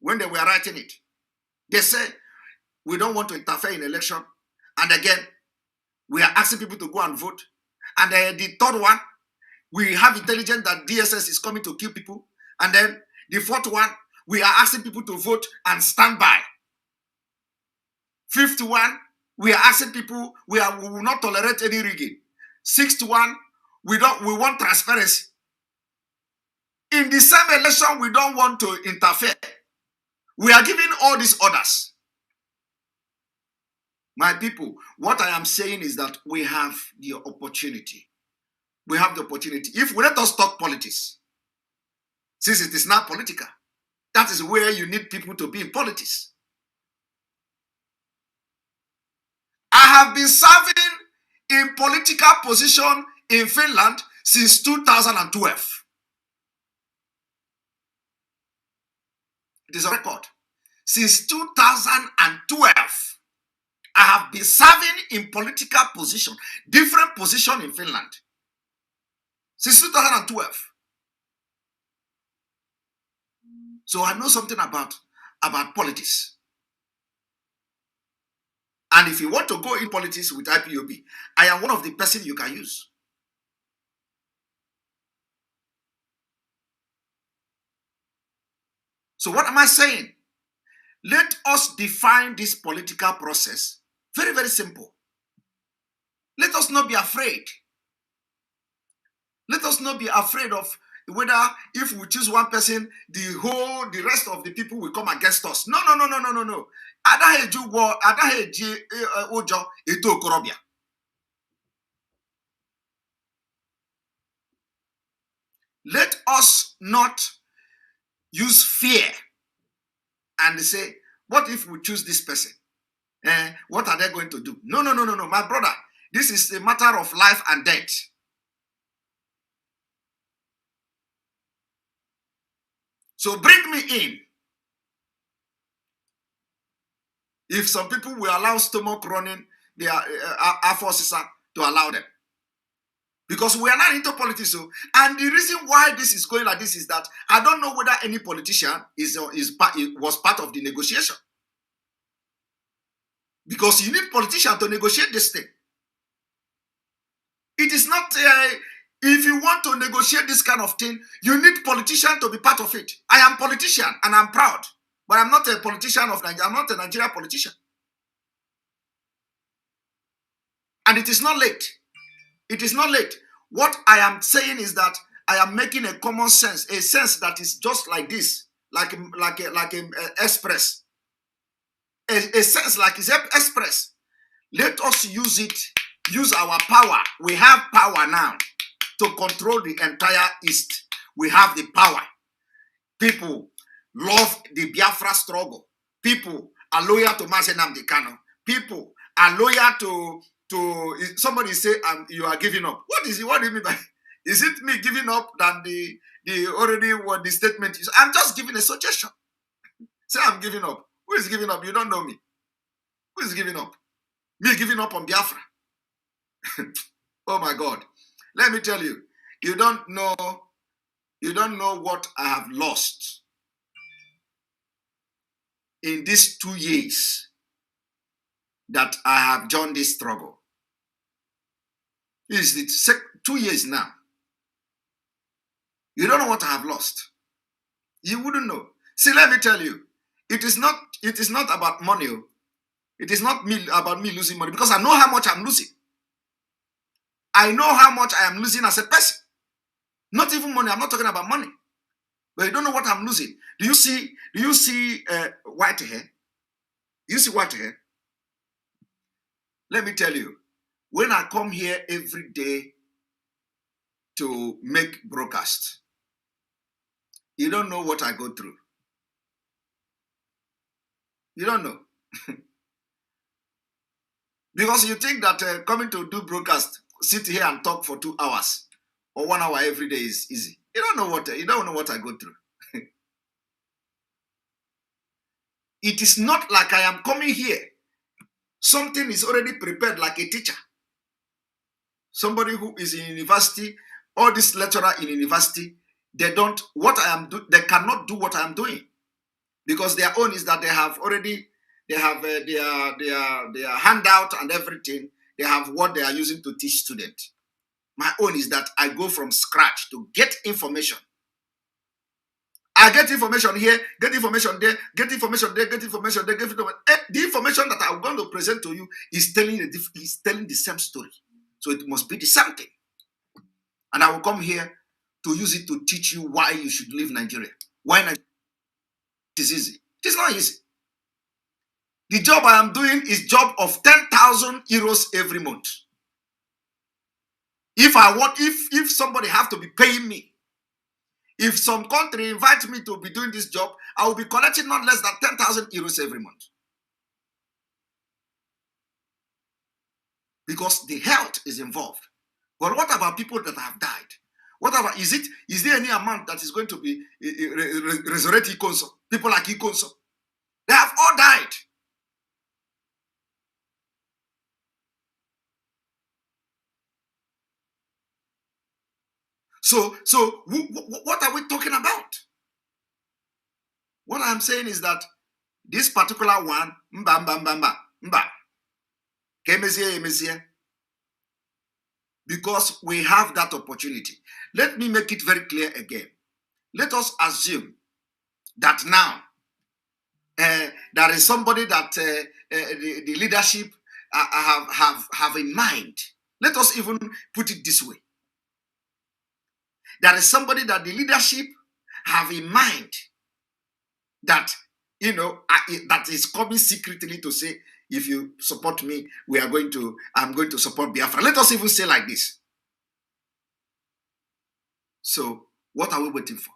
when they were writing it. They say, we don't want to interfere in election. And again, we are asking people to go and vote. And the third one, we have intelligence that DSS is coming to kill people. And then the fourth one, we are asking people to vote and stand by. Fifth one, we are asking people, we will not tolerate any rigging. Sixth one, we want transparency. In the same election, we don't want to interfere. We are giving all these orders. My people, what I am saying is that we have the opportunity. We have the opportunity. If we let us talk politics, since it is not political, that is where you need people to be in politics. I have been serving in political position in Finland since 2012. It is a record. Since 2012, I have been serving in political position, different position in Finland. Since 2012. So I know something about politics. And if you want to go in politics with IPOB, I am one of the persons you can use. So what am I saying? Let us define this political process. Very, very simple. Let us not be afraid. Let us not be afraid of whether if we choose one person, the rest of the people will come against us. No. Let us not use fear and say, what if we choose this person? What are they going to do? No, my brother. This is a matter of life and death. So bring me in. If some people will allow stomach running, their Air Force to allow them. Because we are not into politics. And the reason why this is going like this is that I don't know whether any politician was part of the negotiation. Because you need politicians to negotiate this thing. It is not, if you want to negotiate this kind of thing, you need politicians to be part of it. I am a politician and I'm proud. But I'm not a politician of Nigeria. I'm not a Nigerian politician. And it is not late. It is not late. What I am saying is that I am making a common sense, a sense that is just like this, like a express. A sense like it's express. Let us use it, use our power. We have power now to control the entire East. We have the power. People love the Biafra struggle. People are loyal to Mazi Nnamdi Kanu. People are loyal to somebody say you are giving up. What is it? What do you mean by? Is it me giving up than the already what the statement is? I'm just giving a suggestion. Say I'm giving up. Who is giving up? You don't know me. Who is giving up? Me giving up on Biafra. Oh my God. Let me tell you, you don't know what I have lost in these 2 years that I have joined this struggle. It's the 2 years now. You don't know what I have lost. You wouldn't know. See, let me tell you, it is not about money. It is not about me losing money because I know how much I'm losing. I know how much I am losing as a person. Not even money. I'm not talking about money. But you don't know what I'm losing. Do you see white hair? You see white hair? Let me tell you, when I come here every day to make broadcast, you don't know what I go through. You don't know. Because you think that coming to do broadcast, sit here and talk for 2 hours or 1 hour every day is easy. You don't know what I go through. It is not like I am coming here. Something is already prepared like a teacher. Somebody who is in university, or this lecturer in university, they cannot do what I am doing. Because their own is that they have their handout and everything. They have what they are using to teach students. My own is that I go from scratch to get information. I get information here, get information there, get information there, get information there, get information. The information that I'm going to present to you is telling the same story. So it must be the same thing. And I will come here to use it to teach you why you should leave Nigeria. Why Nigeria? It is easy. It is not easy. The job I am doing is job of 10,000 euros every month. If somebody have to be paying me, if some country invites me to be doing this job, I will be collecting not less than 10,000 euros every month. Because the health is involved. But what about people that have died? What about, is there any amount that is going to be resurrect Ikonso? People like Ikonso? They have all died. So what are we talking about? What I'm saying is that this particular one, because we have that opportunity. Let me make it very clear again. Let us assume that now there is somebody that the leadership have in mind. Let us even put it this way. There is somebody that the leadership have in mind that, that is coming secretly to say, if you support me, I'm going to support Biafra. Let us even say like this. So what are we waiting for?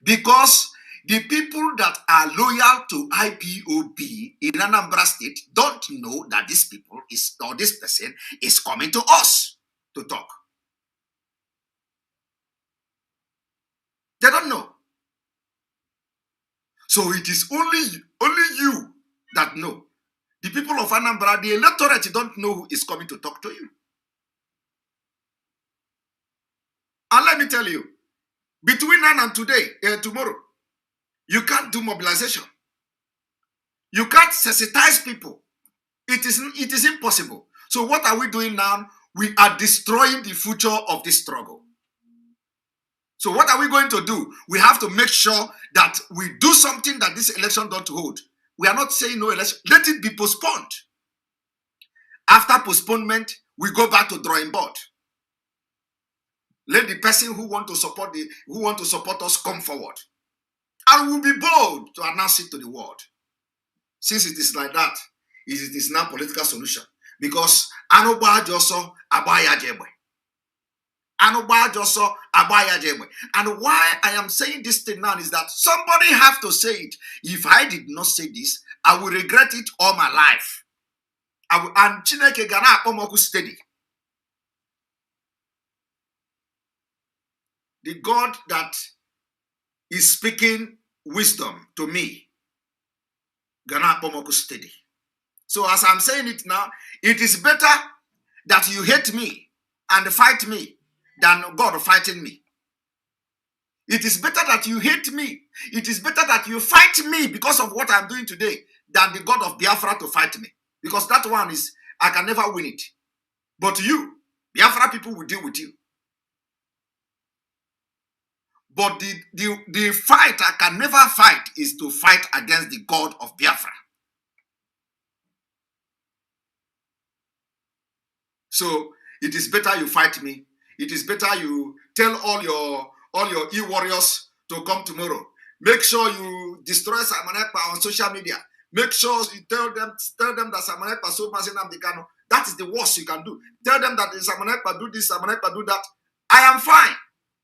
Because the people that are loyal to IPOB in Anambra State don't know that this person is coming to us to talk. They don't know. So it is only you that know. The people of Anambra, the electorate, don't know who is coming to talk to you. And let me tell you, between now and tomorrow, you can't do mobilization. You can't sensitize people. It is impossible. So what are we doing now? We are destroying the future of this struggle. So what are we going to do? We have to make sure that we do something that this election don't hold. We are not saying no election. Let it be postponed. After postponement, we go back to drawing board. Let the person who want to support us come forward. And we'll be bold to announce it to the world. Since it is like that, it is now political solution. Because Anoba Joso Abaya Jebwe. Anoba Joso Abaya Jebwe. And why I am saying this thing now is that somebody have to say it. If I did not say this, I will regret it all my life. And Chineke Gana Omoku steady. The God that is speaking wisdom to me, Gana Omoku steady. So as I'm saying it now, it is better that you hate me and fight me than God fighting me. It is better that you hate me. It is better that you fight me because of what I'm doing today than the God of Biafra to fight me. Because that one is, I can never win it. But you, Biafra people will deal with you. But the fight I can never fight is to fight against the God of Biafra. So It is better you fight me. It is better you tell all your e-warriors to come tomorrow. Make sure you destroy Simon Ekpa on social media. Make sure you tell them that Simon Ekpa so Mazi Nnamdi Kanu. That is the worst you can do. Tell them that Simon Ekpa do this, Simon Ekpa do that. I am fine.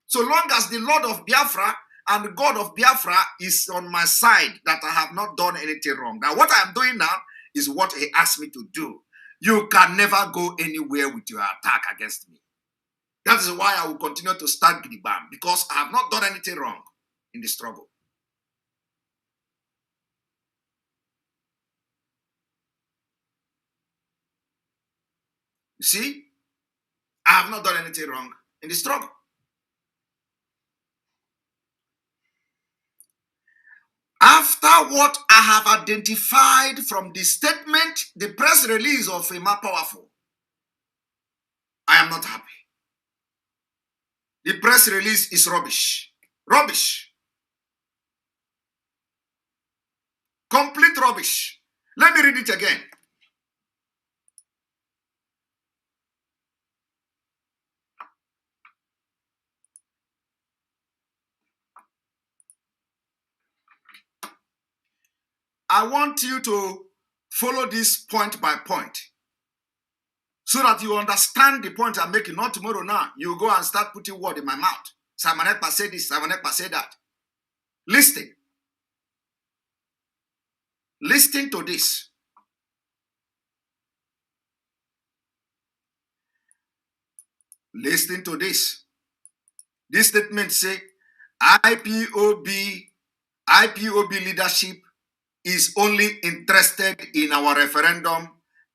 So long as the Lord of Biafra and the God of Biafra is on my side, that I have not done anything wrong. Now, what I am doing now is what he asked me to do. You can never go anywhere with your attack against me. That is why I will continue to stand Gidigba, because I have not done anything wrong in the struggle. You see, I have not done anything wrong in the struggle. After what I have identified from the statement, the press release of Emma Powerful, I am not happy. The press release is rubbish. Rubbish. Complete rubbish. Let me read it again. I want you to follow this point by point so that you understand the point I'm making. Not tomorrow now. You go and start putting word in my mouth. Simon Ekpa said this, Simon Ekpa said that. Listen. Listen to this. Listen to this. This statement says, IPOB leadership is only interested in our referendum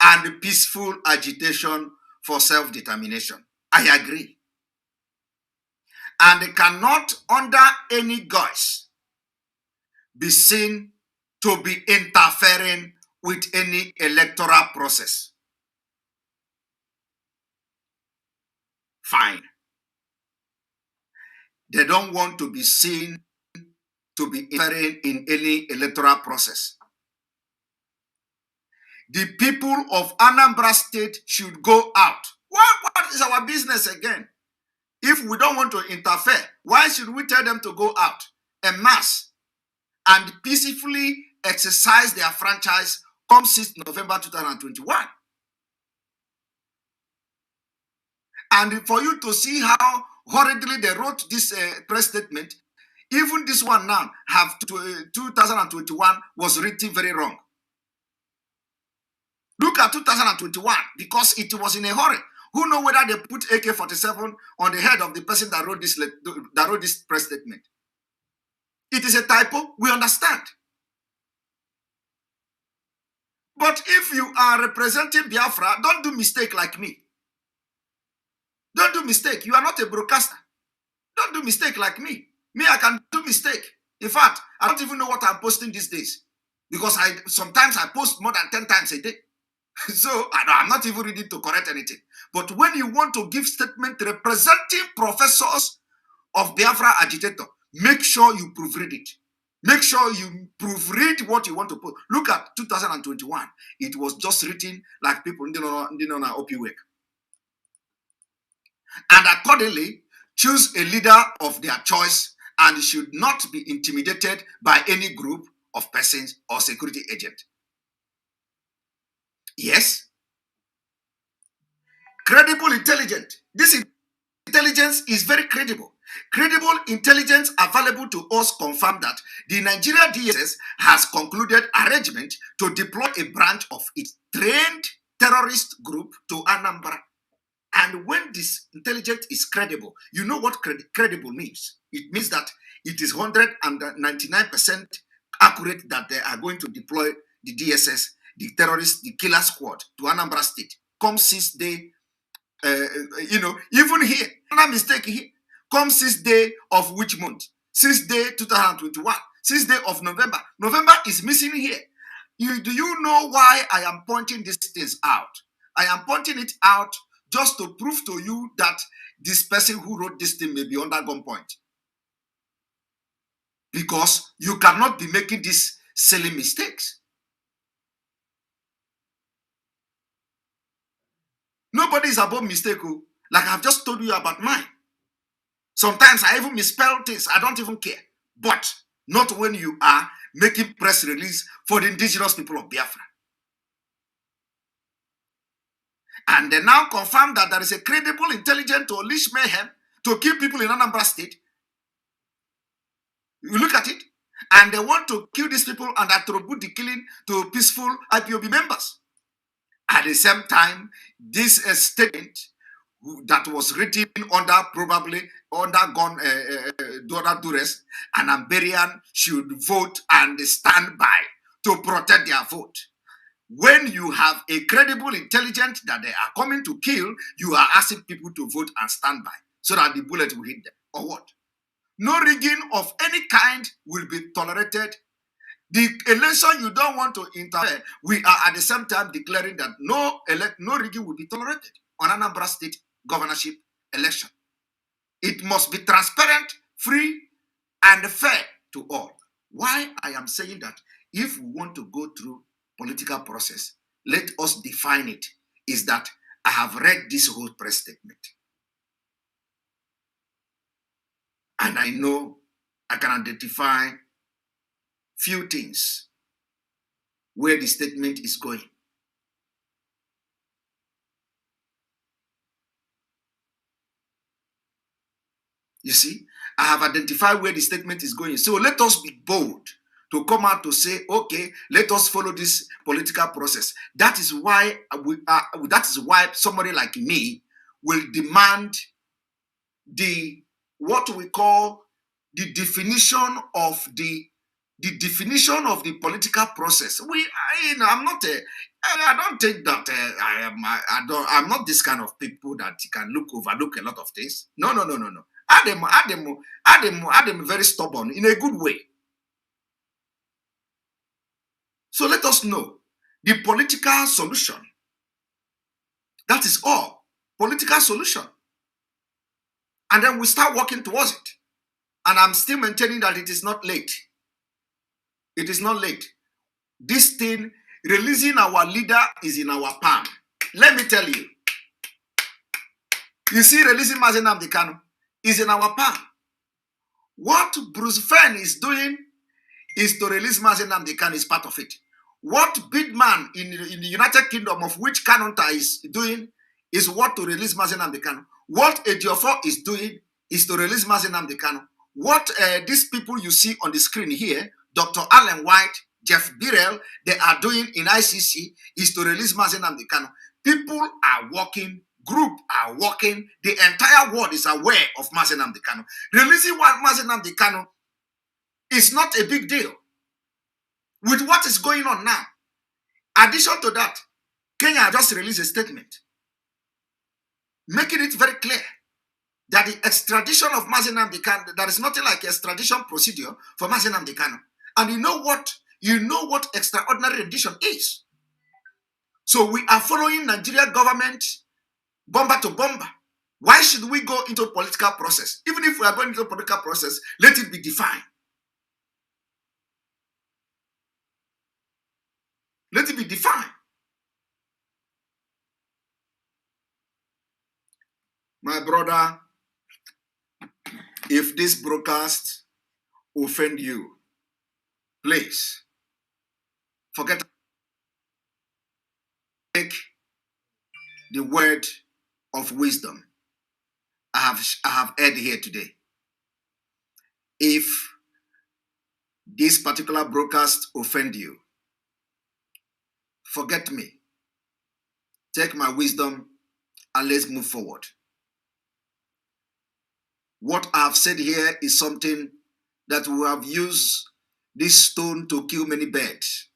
and peaceful agitation for self-determination. I agree. And cannot under any guise be seen to be interfering with any electoral process. Fine. They don't want to be seen to be interfering in any electoral process. The people of Anambra State should go out. What is our business again? If we don't want to interfere, why should we tell them to go out en masse and peacefully exercise their franchise come 6th November 2021? And for you to see how hurriedly they wrote this press statement, even this one now, 2021 was written very wrong. Look at 2021, because it was in a hurry. Who knows whether they put AK-47 on the head of the person that wrote this press statement? It is a typo, we understand. But if you are representing Biafra, don't do mistake like me. Don't do mistake. You are not a broadcaster. Don't do mistake like me. Me, I can do mistake. In fact, I don't even know what I'm posting these days, because sometimes I post more than 10 times a day. So I'm not even ready to correct anything. But when you want to give statement representing professors of Biafra agitator, make sure you proofread it. Make sure you proofread what you want to put. Look at 2021. It was just written like people didn't know OP work. And accordingly, choose a leader of their choice and should not be intimidated by any group of persons or security agent. Yes. Credible intelligence. This intelligence is very credible. Credible intelligence available to us confirm that the Nigeria DSS has concluded arrangement to deploy a branch of its trained terrorist group to Anambra. And when this intelligence is credible, you know what credible means. It means that it is 199% accurate that they are going to deploy the DSS, the terrorist, the killer squad to Anambra State. Come 6th day, even here, no mistake here. Come 6th day of which month? 6th day 2021. 6th day of November. November is missing here. Do you know why I am pointing these things out? I am pointing it out just to prove to you that this person who wrote this thing may be under gunpoint. Because you cannot be making these silly mistakes. No Nobody is above mistake. Like I've just told you about mine. Sometimes I even misspell things. I don't even care. But not when you are making press release for the indigenous people of Biafra. And they now confirm that there is a credible intelligence to unleash mayhem, to kill people in Anambra State. You look at it, and they want to kill these people and attribute the killing to peaceful IPOB members. At the same time, this statement that was written under probably undergone duress, an Amberian should vote and stand by to protect their vote. When you have a credible intelligence that they are coming to kill, you are asking people to vote and stand by so that the bullet will hit them. Or what? No rigging of any kind will be tolerated. The election you don't want to interfere, we are at the same time declaring that no rigging will be tolerated on Anambra State governorship election. It must be transparent, free, and fair to all. Why I am saying that, if we want to go through political process, let us define it, is that I have read this whole press statement. And I know I can identify few things where the statement is going. You see, I have identified where the statement is going. So let us be bold to come out to say, okay, let us follow this political process. That is why somebody like me will demand what we call the definition of the political process. I'm not this kind of people that can overlook a lot of things. No. Adam very stubborn in a good way. So let us know the political solution. That is all. Political solution. And then we start working towards it. And I'm still maintaining that it is not late. It is not late. This thing, releasing our leader, is in our palm. Let me tell you. You see, releasing Mazi Nnamdi Kanu is in our palm. What Bruce Fenn is doing is to release Mazi Nnamdi Kanu, is part of it. What big man in the United Kingdom, of which Kanonta is doing, is what to release Mazi Nnamdi Kanu. What Ejiofor is doing is to release Mazi Nnamdi Kanu. What these people you see on the screen here, Dr. Allen White, Jeff Birrell, they are doing in ICC is to release Mazi Nnamdi Kanu. People are working, group are working, the entire world is aware of Mazi Nnamdi Kanu. Releasing Mazi Nnamdi Kanu is not a big deal. With what is going on now, addition to that, Kenya just released a statement making it very clear that the extradition of Mazi Nnamdi Kanu, there is nothing like extradition procedure for Mazi Nnamdi Kanu. And you know what extraordinary rendition is. So we are following Nigeria government bomber to bomber. Why should we go into a political process? Even if we are going into a political process, let it be defined. Let it be defined. My brother, if this broadcast offend you, please forget. Take the word of wisdom I have heard here today. If this particular broadcast offend you, forget me. Take my wisdom and let's move forward. What I have said here is something that we have used this stone to kill many birds.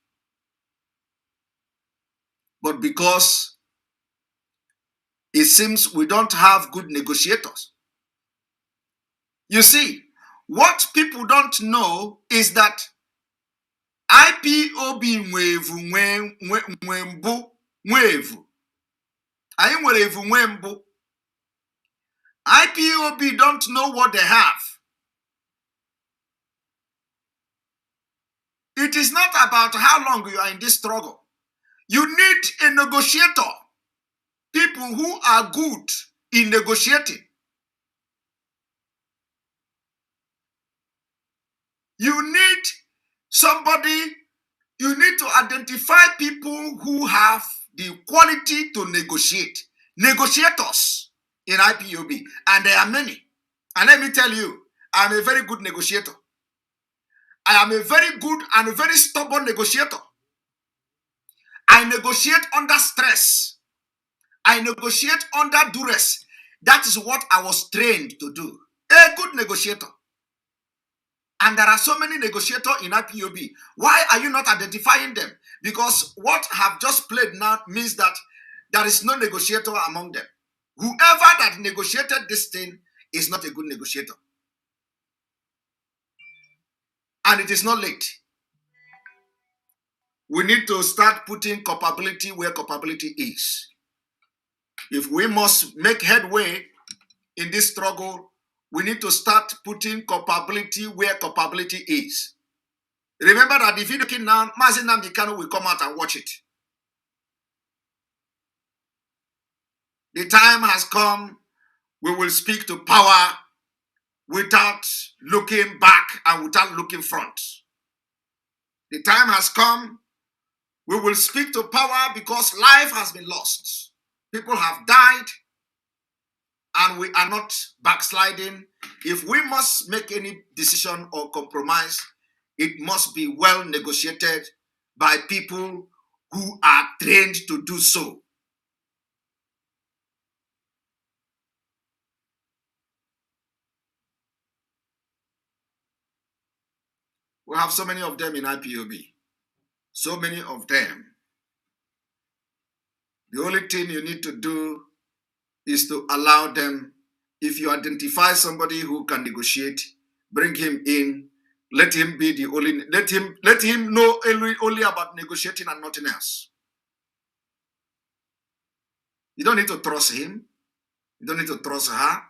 But because it seems we don't have good negotiators. You see, what people don't know is that IPOB IPOB don't know what they have. It is not about how long you are in this struggle. You need a negotiator. People people who are good in negotiating. You need somebody, you need to identify people who have the quality to negotiate. Negotiators in IPOB, and there are many. And let me tell you, I'm a very good negotiator. I am a very good and a very stubborn negotiator. I negotiate under stress. I negotiate under duress. That is what I was trained to do. A good negotiator. And there are so many negotiators in IPOB. Why are you not identifying them? Because what have just played now means that there is no negotiator among them. Whoever that negotiated this thing is not a good negotiator. And it is not late. We need to start putting culpability where culpability is. If we must make headway in this struggle, we need to start putting culpability where culpability is. Remember that if you look in now, Mazi will come out and watch it. The time has come, we will speak to power without looking back and without looking front. The time has come, we will speak to power because life has been lost. People have died, and we are not backsliding. If we must make any decision or compromise, it must be well negotiated by people who are trained to do so. We have so many of them in IPOB. So many of them. The only thing you need to do is to allow them. If you identify somebody who can negotiate, bring him in. Let him be the only. Let him know only about negotiating and nothing else. You don't need to trust him. You don't need to trust her.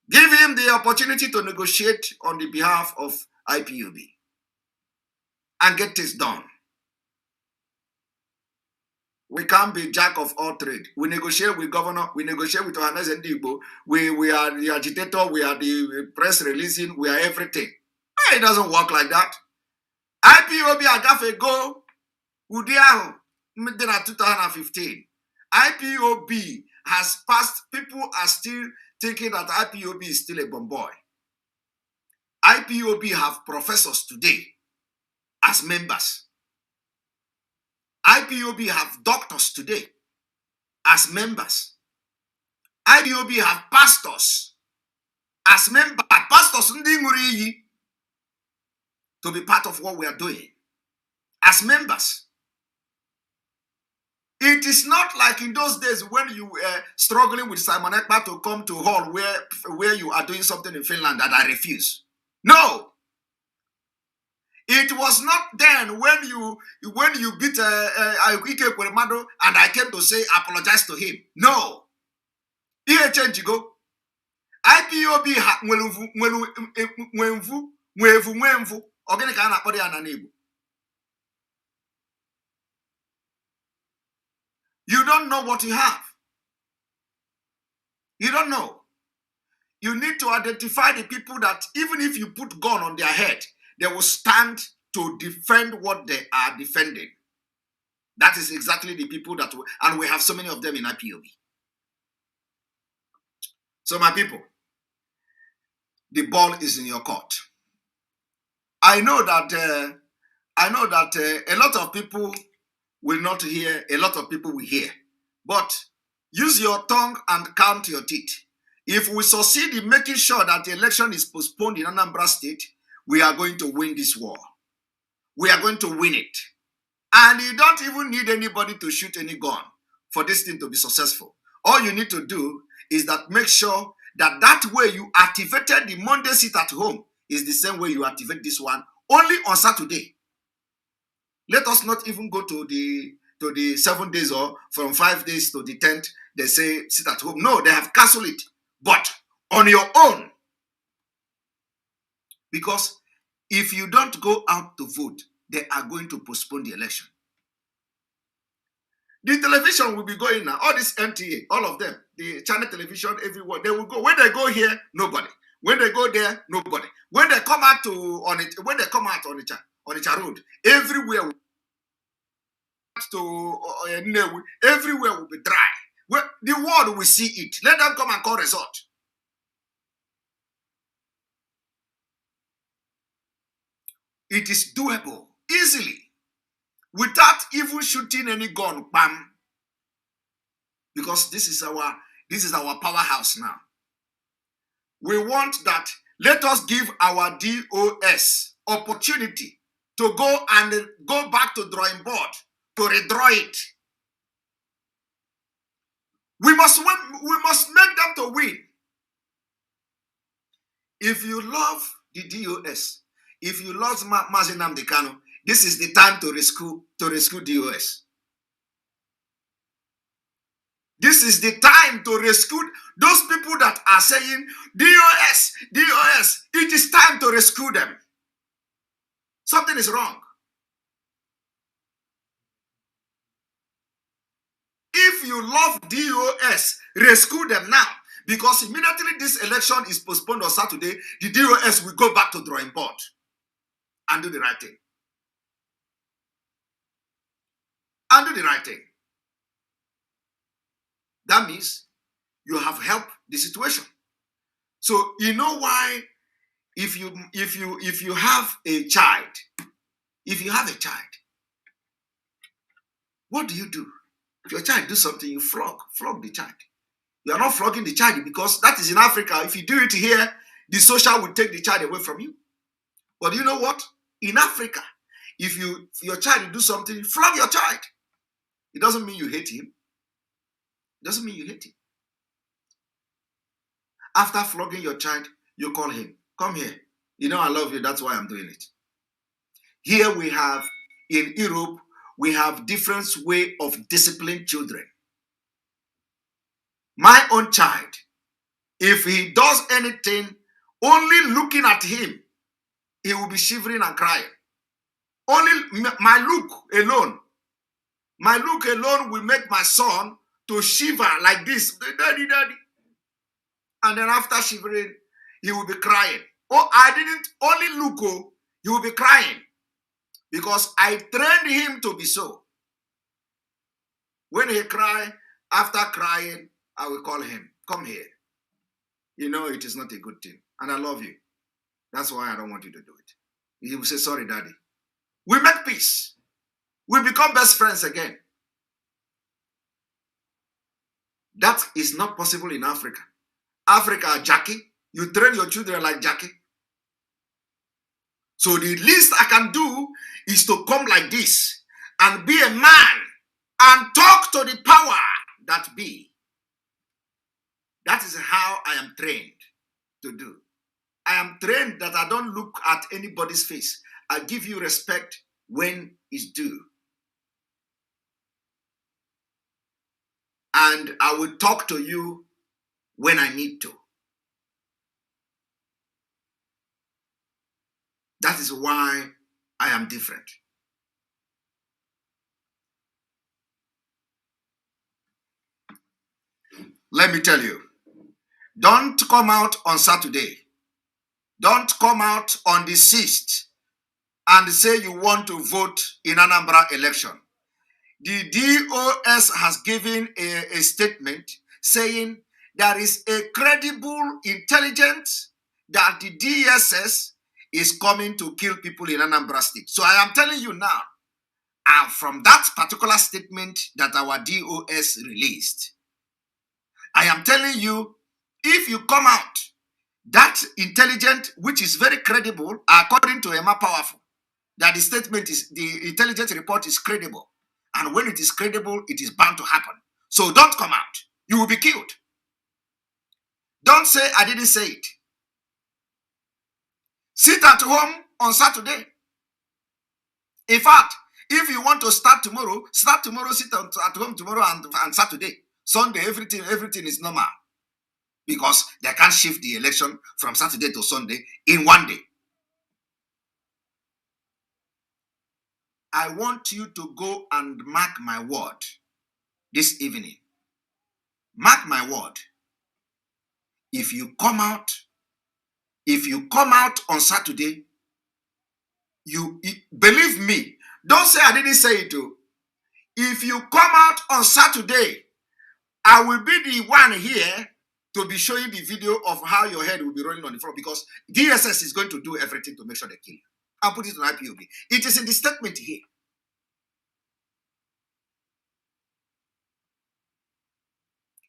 Give him the opportunity to negotiate on the behalf of IPOB and get this done. We can't be jack of all trade. We negotiate with governor, we negotiate with Ohanes and Igbo, we are the agitator, we are the press releasing, we are everything. It doesn't work like that. IPOB agafe go Udiaho in 2015. IPOB has passed, people are still thinking that IPOB is still a bomb boy. IPOB have professors today as members. IPOB have doctors today as members. IPOB have pastors as members. Pastors to be part of what we are doing as members. It is not like in those days when you were struggling with Simon Ekpa to come to hall where you are doing something in Finland that I refuse. No. It was not then when you beat Ike Kweremado and I came to say apologize to him. No. Here change go. IPOB you don't know what you have. You don't know. You need to identify the people that even if you put gun on their head, they will stand to defend what they are defending. That is exactly the people that and we have so many of them in IPOB. So my people, the ball is in your court. I know that a lot of people will not hear, a lot of people will hear. But use your tongue and count your teeth. If we succeed in making sure that the election is postponed in Anambra State, we are going to win this war. We are going to win it. And you don't even need anybody to shoot any gun for this thing to be successful. All you need to do is that make sure that that way you activated the Monday seat at home is the same way you activate this one, only on Saturday. Let us not even go to the 7 days or from 5 days to the 10th, they say sit at home. No, they have cancelled it. But on your own. Because if you don't go out to vote, they are going to postpone the election. The television will be going now. All this NTA, all of them, the channel television everywhere, they will go. When they go here, nobody. When they go there, nobody. When they come out on Onitsha Road, everywhere everywhere will be dry. The world will see it. Let them come and call resort. It is doable easily without even shooting any gun. Bam. Because this is our powerhouse now. We want that. Let us give our DOS opportunity to go back to drawing board, to redraw it. We must make them to win. If you love the DOS, if you love Mazi Nnamdi Kanu, this is the time to rescue DOS. This is the time to rescue those people that are saying, DOS, DOS. It is time to rescue them. Something is wrong. If you love DOS, rescue them now. Because immediately this election is postponed on Saturday, the DOS will go back to drawing board and do the right thing. And do the right thing. That means you have helped the situation. So you know why if you have a child, what do? If your child do something, you flog the child. You are not flogging the child because that is in Africa. If you do it here, the social will take the child away from you. But you know what? In Africa, if your child do something, flog your child. It doesn't mean you hate him. It doesn't mean you hate him. After flogging your child, you call him. Come here. You know I love you. That's why I'm doing it. Here we have, in Europe, we have different way of disciplining children. My own child, if he does anything, only looking at him, he will be shivering and crying. Only my look alone will make my son to shiver like this. Daddy, daddy. And then after shivering, he will be crying. Oh, I didn't only look, oh, he will be crying. Because I trained him to be so. When he cry, after crying, I will call him, come here. You know it is not a good thing. And I love you. That's why I don't want you to do it. He will say, sorry, daddy. We make peace. We become best friends again. That is not possible in Africa. Africa, Jackie, you train your children like Jackie. So the least I can do is to come like this and be a man and talk to the power that be. That is how I am trained to do. I am trained that I don't look at anybody's face. I give you respect when it's due. And I will talk to you when I need to. That is why I am different. Let me tell you, don't come out on Saturday. Don't come out on the 6th and say you want to vote in Anambra election. The DOS has given a statement saying there is a credible intelligence that the DSS is coming to kill people in Anambra State. So I am telling you now, from that particular statement that our DOS released, I am telling you, if you come out, that intelligent, which is very credible, according to Emma Powerful, that the intelligence report is credible. And when it is credible, it is bound to happen. So don't come out. You will be killed. Don't say, I didn't say it. Sit at home on Saturday. In fact, if you want to start tomorrow, sit at home tomorrow and Saturday. Sunday, everything is normal. Because they can't shift the election from Saturday to Sunday in one day. I want you to go and mark my word. this evening. Mark my word. If you come out on Saturday, believe me, don't say I didn't say it too. If you come out on Saturday, I will be the one here to be showing the video of how your head will be rolling on the floor, because DSS is going to do everything to make sure they kill you. I'll put it on IPOB. It is in the statement here.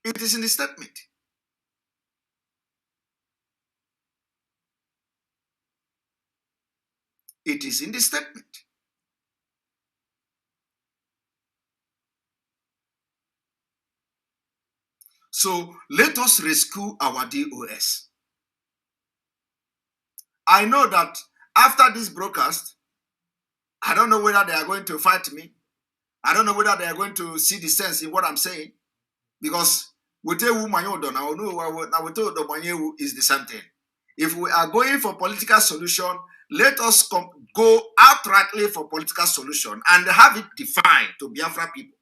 It is in the statement. It is in the statement. So let us rescue our DOS. I know that after this broadcast, I don't know whether they are going to fight me. I don't know whether they are going to see the sense in what I'm saying, because is the same thing. If we are going for political solution, let us go outrightly for political solution and have it defined to Biafra people.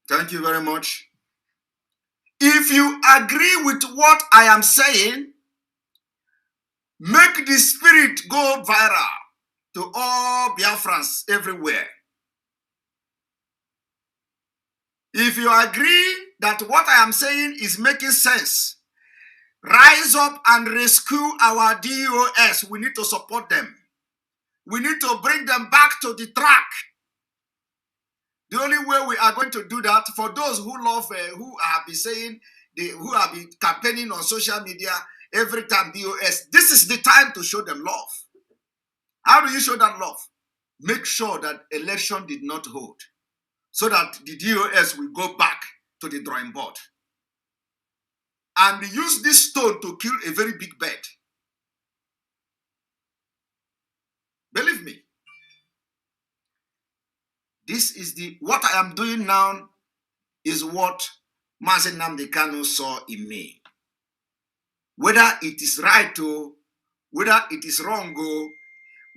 Thank you very much. If you agree with what I am saying, make the spirit go viral to all Biafrans everywhere. If you agree that what I am saying is making sense, rise up and rescue our DOS. We need to support them. We need to bring them back to the track. The only way we are going to do that, for those who love, who have been saying, who have been campaigning on social media every time DOS, this is the time to show them love. How do you show that love? Make sure that election did not hold, so that the DOS will go back to the drawing board and use this stone to kill a very big bird. Believe me. This is what I am doing now is what Mazi Nnamdi Kanu saw in me. Whether it is right or whether it is wrong,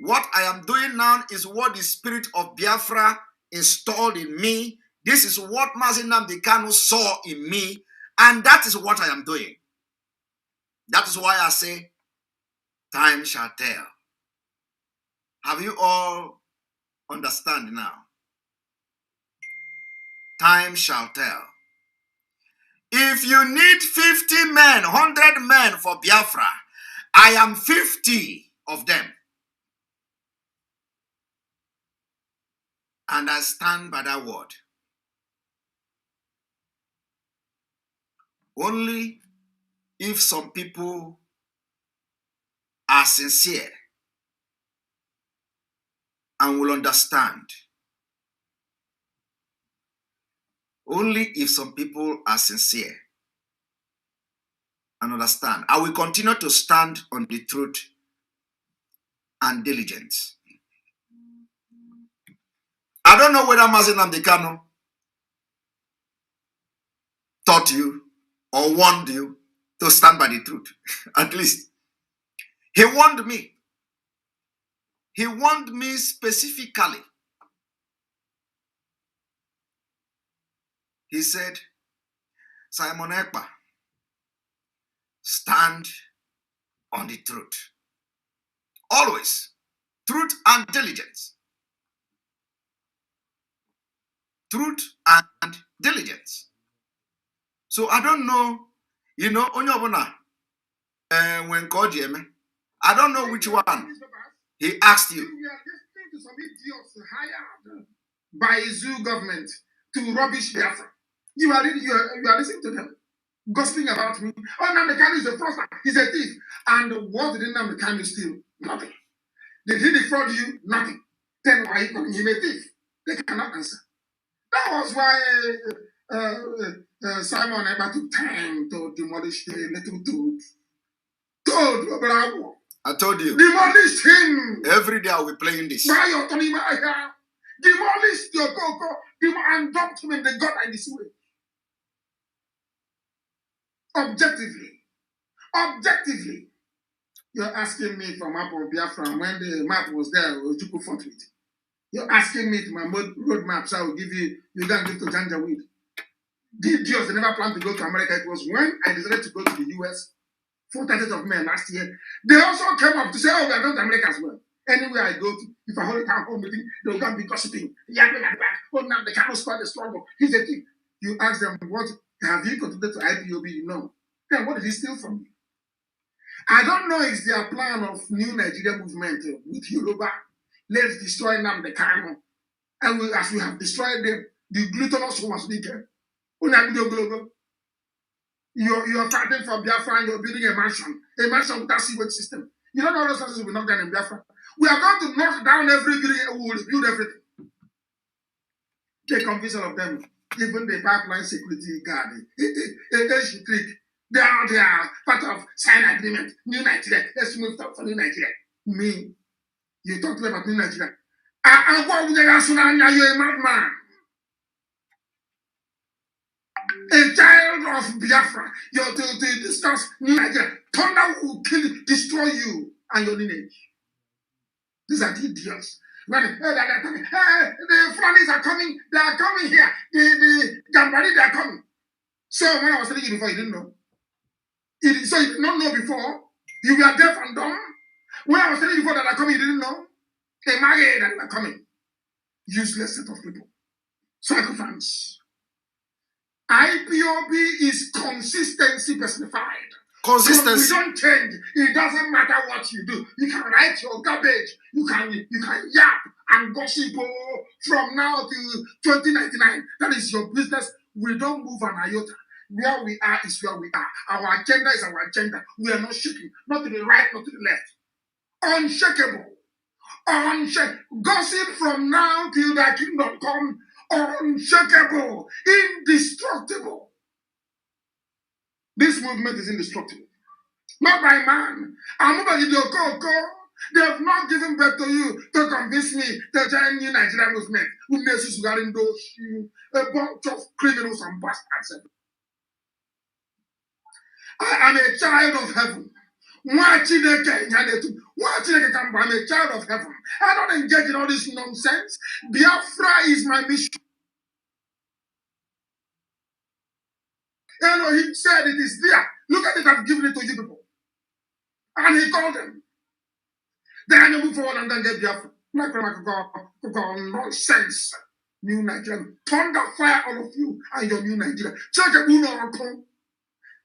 what I am doing now is what the spirit of Biafra installed in me. This is what Mazi Nnamdi Kanu saw in me, and that is what I am doing. That is why I say, time shall tell. Have you all understand now? Time shall tell. If you need 50 men, 100 men for Biafra, I am 50 of them. And I stand by that word. Only if some people are sincere and will understand. Only if some people are sincere and understand. I will continue to stand on the truth and diligence. I don't know whether Mazi Nnamdi Kanu taught you or warned you to stand by the truth. At least he warned me. He warned me specifically. He said, Simon Ekpa, stand on the truth. Always. Truth and diligence. Truth and diligence. So I don't know, Onyobona, when Kodjeme, I don't know which one he asked you. We are listening to some idiots hired by zoo government to rubbish Biafra. You are listening to them, gossiping about me. Oh, Nnamdi Kanu is a fraudster. He's a thief. And what did Nnamdi Kanu steal? Nothing. Did he defraud you? Nothing. Then why are you calling him a thief? They cannot answer. That was why Simon Ekpa took time to demolish the little truth. Told Bravo. I told you. Demolish him. Every day I'll be playing this. Demolish your Koko and dump him in the gut and the sewage. Objectively, you're asking me for map of Biafra when the map was there, Ojukwu fought with. You're asking me to my road maps, I will give you, you can't give to Janjaweed. The idiots, they never planned to go to America. It was when I decided to go to the US, 4th of May last year. They also came up to say, oh, we are going to America as well. Anywhere I go to, if I hold a town hall meeting, they'll go and be gossiping. Oh, now they cannot start the struggle. Here's the thing. You ask them, what have you contributed to IPOB? No. Then what did he steal from you? I don't know if their plan of new Nigeria movement with Yoruba. Let's destroy Nnamdi Kanu. And as we have destroyed them, the glutinous was weaker. You're fighting for Biafra and you're building a mansion with that sewage system. You don't know those houses will be knocked down in Biafra. We are going to knock down every building and we will rebuild everything. Get convinced of them. Even the pipeline security guard, they are part of sign agreement. New Nigeria. Let's move for New Nigeria. Me, you talk to me about New Nigeria. You're a madman. A child of Biafra. You're to discuss New Nigeria. Thunder will kill, destroy you and your lineage. These are the idiots. When the Fulanis are coming, they are coming here. The Gambari, they are coming. So when I was telling you before, you didn't know. So you did not know before. You were deaf and dumb. When I was telling you before that are coming, you didn't know. They married and they are coming. Useless set of people. Psychophants. IPOB is consistency personified. Consistency. We don't change. It doesn't matter what you do. You can write your garbage. You can yap and gossip from now to 2099. That is your business. We don't move an iota. Where we are is where we are. Our agenda is our agenda. We are not shaking. Not to the right, not to the left. Unshakable. Gossip from now till the kingdom come. Unshakable. Indestructible. This movement is indestructible. Not by man. They have not given birth to you to convince me to join the Nigerian movement. A bunch of criminals and bastards. I am a child of heaven. I'm a child of heaven. I don't engage in all this nonsense. Biafra is my mission. He said it is there. Look at it, I've given it to you people. And he called them. Then I move forward and then get Biafra. Nonsense. New Nigeria. Thunder fire all of you and your new Nigeria. Check it, Uno.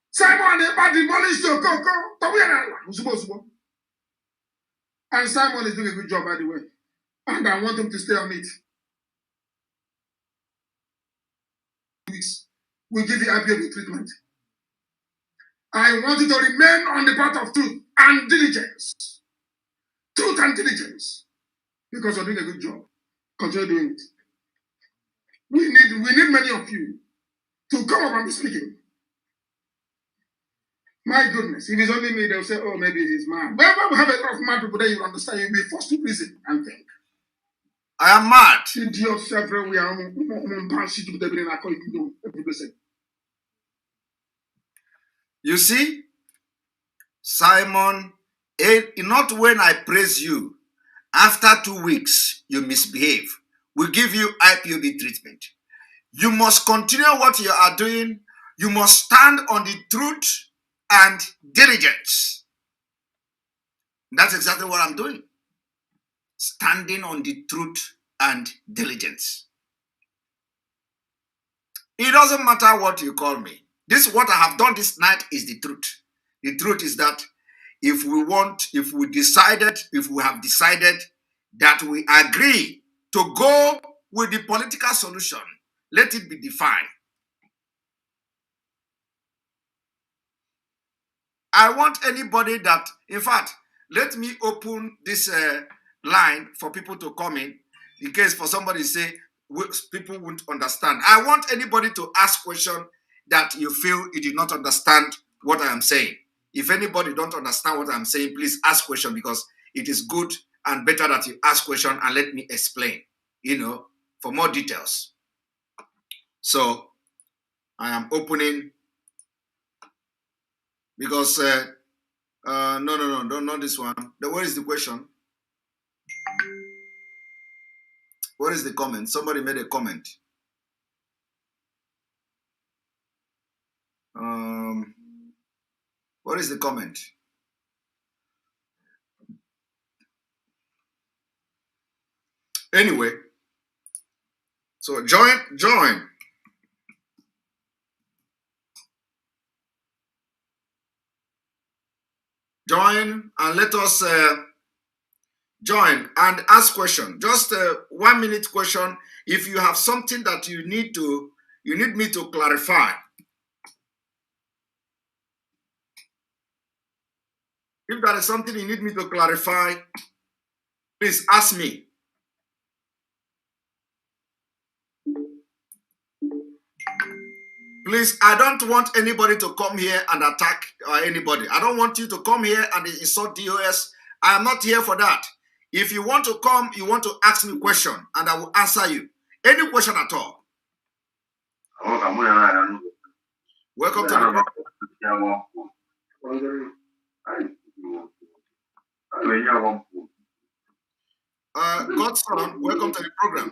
Simon, they demolished your Coco. And Simon is doing a good job, by the way. And I want him to stay on it. We give you IPOB treatment. I want you to remain on the path of truth and diligence. Truth and diligence. Because you're doing a good job. Continue doing it. We need many of you to come up and be speaking. My goodness, if it's only me, they'll say, oh, maybe he's mad. But when we have a lot of mad people, then you understand, you'll be forced to prison and think. I am mad. Idiots everywhere. You see, Simon, not when I praise you, after 2 weeks, you misbehave. We give you IPOB treatment. You must continue what you are doing. You must stand on the truth and diligence. That's exactly what I'm doing. Standing on the truth and diligence. It doesn't matter what you call me. This, what I have done this night, is the truth. The truth is that if we have decided that we agree to go with the political solution, let it be defined. I want anybody that, in fact, let me open this line for people to come in case for somebody say people won't understand. I want anybody to ask question that you feel you did not understand what I am saying. If anybody don't understand what I'm saying, please ask question, because it is good and better that you ask question and let me explain, for more details. So I am opening, because no, not this one. Where is the question? Where is the comment? Somebody made a comment. What is the comment? Anyway, so join, and let us join and ask question. Just a 1 minute question. If you have something that you need me to clarify. If there is something you need me to clarify, please ask me. Please, I don't want anybody to come here and attack anybody. I don't want you to come here and insult DOS. I am not here for that. If you want to come, you want to ask me a question, and I will answer you. Any question at all. Welcome to the program. Godson, welcome to the program.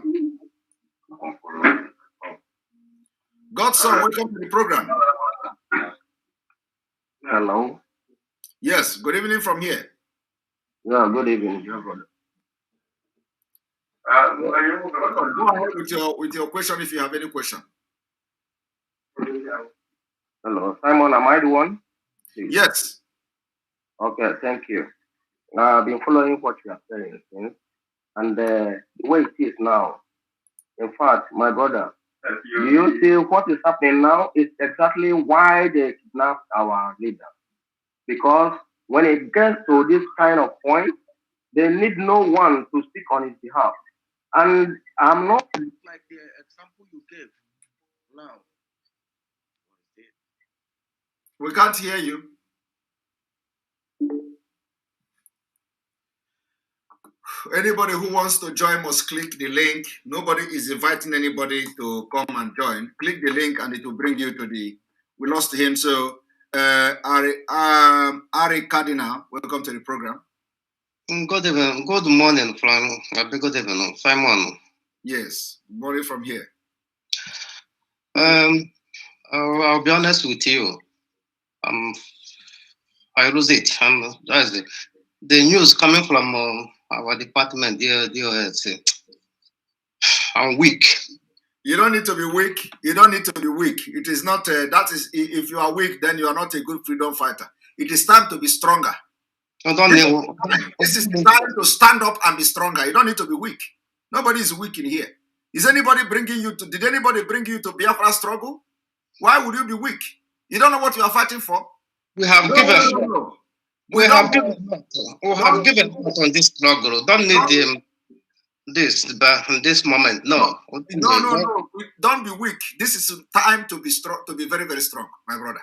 Godson, welcome to the program. Hello. Yes, good evening from here. Yeah, good evening. Go ahead with your question if you have any question. Hello, Simon, am I the one? Yes. Okay, thank you. I've been following what you are saying since, and the way it is now. In fact, my brother, do you see what is happening now is exactly why they kidnapped our leader. Because when it gets to this kind of point, they need no one to speak on his behalf. And I'm not like the example you gave now. We can't hear you. Anybody who wants to join must click the link. Nobody is inviting anybody to come and join. Click the link and it will bring you to the... We lost him. So, Ari Cardinal, welcome to the program. Good evening. Good morning, from good evening, Simon. Yes, morning from here. I'll be honest with you. I lose it. That's it. The news coming from our department, DOS. I'm weak. You don't need to be weak. You don't need to be weak. It is not, that is, if you are weak, then you are not a good freedom fighter. It is time to be stronger. This is time to stand up and be stronger. You don't need to be weak. Nobody is weak in here. Is anybody bringing you to, did anybody bring you to Biafra struggle? Why would you be weak? You don't know what you are fighting for? We have given. We have given on this struggle. Don't need them. This moment, no. No. Don't be weak. This is time to be strong, to be very, very strong, my brother.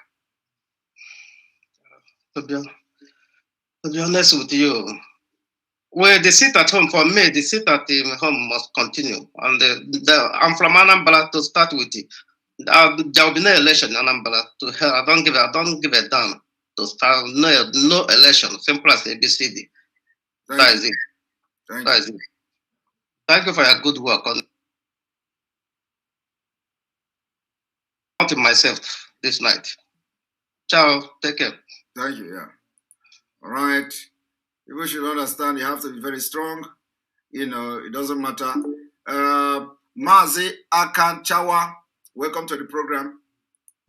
To be honest with you, well, the sit at home for me, the sit at home must continue. And I'm from Anambra to start with. There will be no election in Anambra. To hell, I don't give a damn to start. No election. Simple as ABCD. That is it. That is it. Thank you for your good work on myself this night. Ciao. Take care. Thank you. Yeah. All right. People should understand you have to be very strong. You know, it doesn't matter. Mazi Akanchawa, welcome to the program.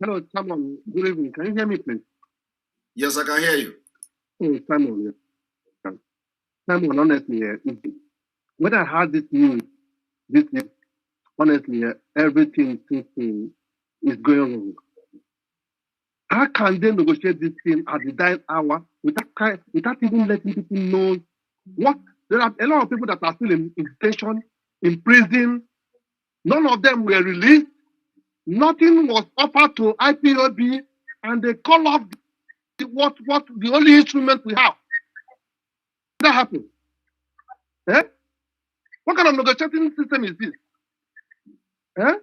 Hello, Simon. Good evening. Can you hear me, please? Yes, I can hear you. Oh, Simon. Yes. Simon, honestly, when I heard this news, honestly, everything is going wrong. How can they negotiate this thing at the dying hour without even letting people know what? There are a lot of people that are still in detention, in prison. None of them were released. Nothing was offered to IPOB, and they call off what the only instrument we have. That happened. Eh? What kind of negotiating system is this? Eh?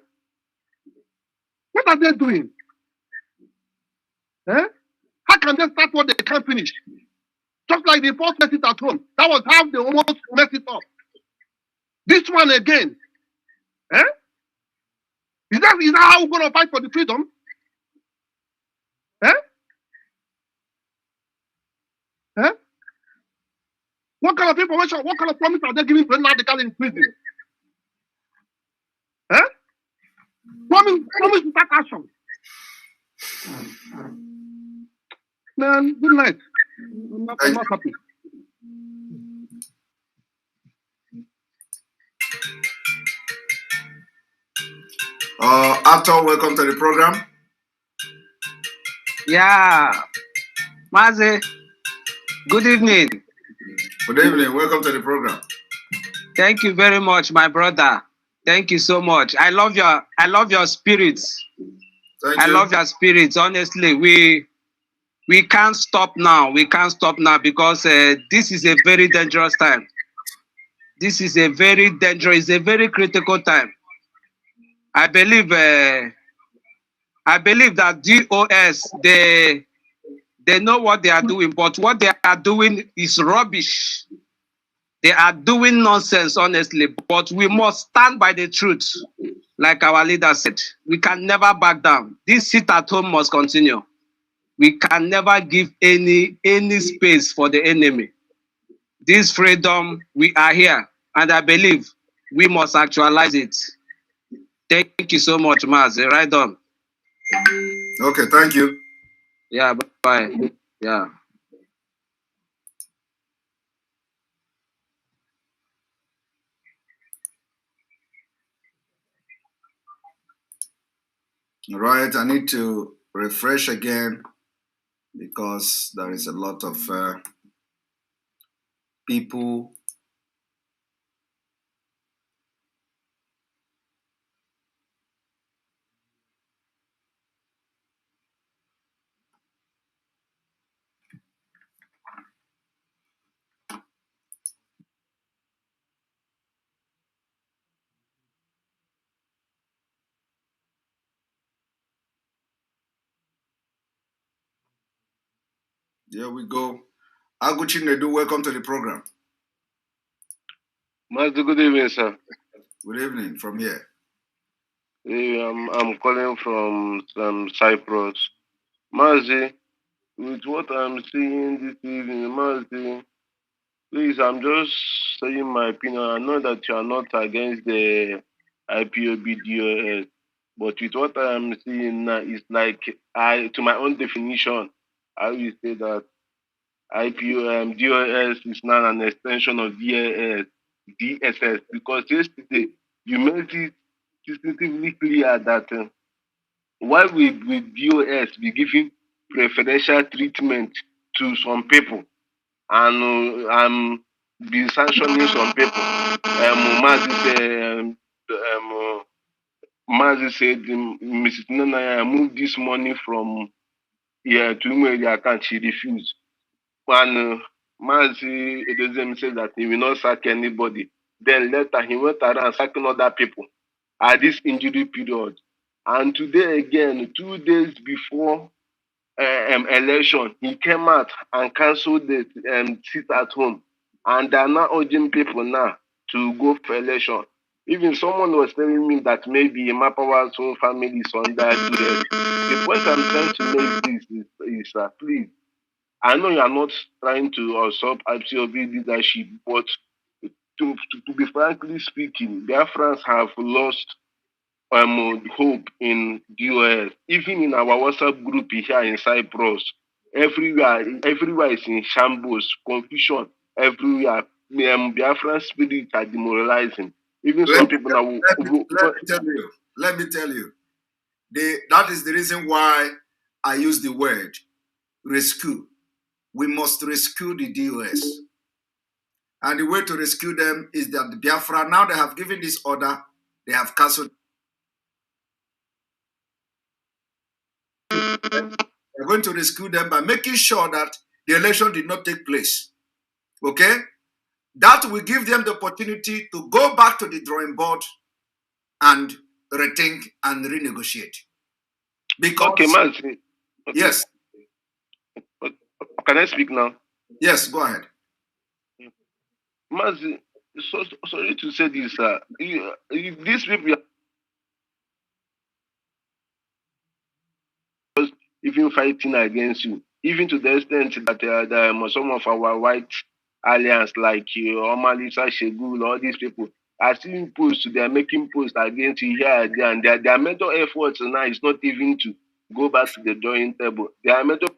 What are they doing? Eh? How can they start what they can't finish? Just like the first mess it at home. That was how they almost messed it up. This one again. Eh? Is that how we're going to fight for the freedom? Eh? Eh? What kind of information, what kind of promise are they giving to radical in prison? Eh? Promise to start action. Man, good night. I'm not happy. Actor, welcome to the program. Yeah, Mazi, good evening. Good evening. Welcome to the program. Thank you very much, my brother. Thank you so much. I love your spirits. Thank you. Love your spirits. Honestly, we can't stop now. We can't stop now because this is a very dangerous time. This is a very dangerous, a very critical time. I believe that DOS they know what they are doing, but what they are doing is rubbish. They are doing nonsense, honestly, but we must stand by the truth. Like our leader said, we can never back down. This sit at home must continue. We can never give any space for the enemy. This freedom, we are here, and I believe we must actualize it. Thank you so much, Mazi. Right on. Okay, thank you. Yeah, bye. Yeah. All right, I need to refresh again because there is a lot of people. Here we go. Aguchi Nedu, welcome to the program. Mazi, good evening, sir. Good evening from here. I'm calling from Cyprus. Mazi, with what I'm seeing this evening, Mazi, please, I'm just saying my opinion. I know that you are not against the IPOB DOS, but with what I'm seeing now, it's like, to my own definition, I will say that DOS is now an extension of DSS, because yesterday you made it distinctively clear that why will DOS be giving preferential treatment to some people and be sanctioning some people. Mazi said Mrs. Nanaya moved this money from here to the account. She refused. And Mazi Edezem said that he will not sack anybody. Then later he went around sacking other people at this injury period. And today again, 2 days before election, he came out and cancelled the sit at home. And they are now urging people now to go for election. Even someone was telling me that maybe Mapawa's own family is under duress. The point I'm trying to make this is please, I know you are not trying to usurp IPOB leadership, but to be frankly speaking, Biafrans have lost hope in DOS. Even in our WhatsApp group here in Cyprus, everywhere is in shambles, confusion everywhere. Biafran spirit are demoralizing. Even some people now. Let me tell you. That is the reason why I use the word rescue. We must rescue the DOS. And the way to rescue them is that the Biafra, now they have given this order, they have cancelled. We're going to rescue them by making sure that the election did not take place. Okay? That will give them the opportunity to go back to the drawing board and rethink and renegotiate. Because, okay, Mazi. Okay. Yes. Can I speak now? Yes, go ahead. Mazi, sorry to say this, these people are even fighting against you, even to the extent that some of our white alliance like Omalisa Shegul, all these people are seeing posts, they are making posts against you here and there, and their mental efforts now is not even to go back to the drawing table. Their mental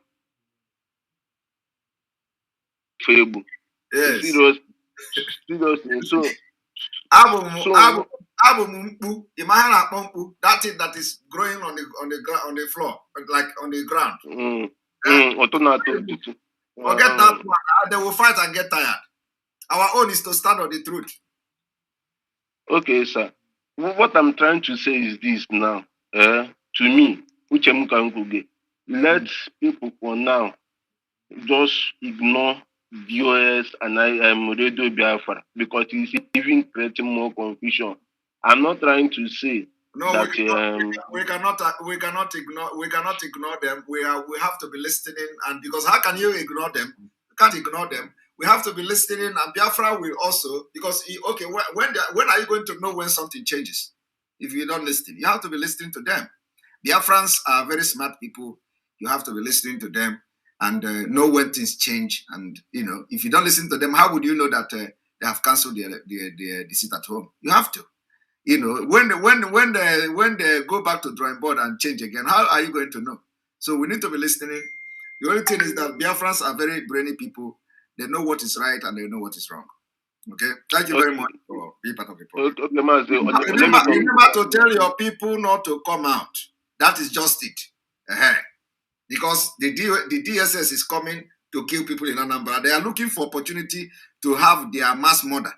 fable. Yes. Seriously. So that thing that is growing on the floor, like on the ground. Forget that one. They will fight and get tired. Our own is to stand on the truth. Okay, sir. What I'm trying to say is this now. To me, let people for now just ignore DOS and Radio Biafra because it's even creating more confusion. I'm not trying to say that we cannot ignore them. We have to be listening, and because how can you ignore them? You can't ignore them. We have to be listening, and Biafra will also, because okay, when are you going to know when something changes? If you don't listen, you have to be listening to them. Biafrans are very smart people. You have to be listening to them and know when things change. And if you don't listen to them, how would you know that they have cancelled the seat at home? You have to. When they go back to drawing board and change again, how are you going to know? So we need to be listening. The only thing is that Biafrans are very brainy people. They know what is right and they know what is wrong. Okay? Thank you very much for being part of the program. Remember to tell your people not to come out. That is just it. Because the DSS is coming to kill people in Anambra. They are looking for opportunity to have their mass murder.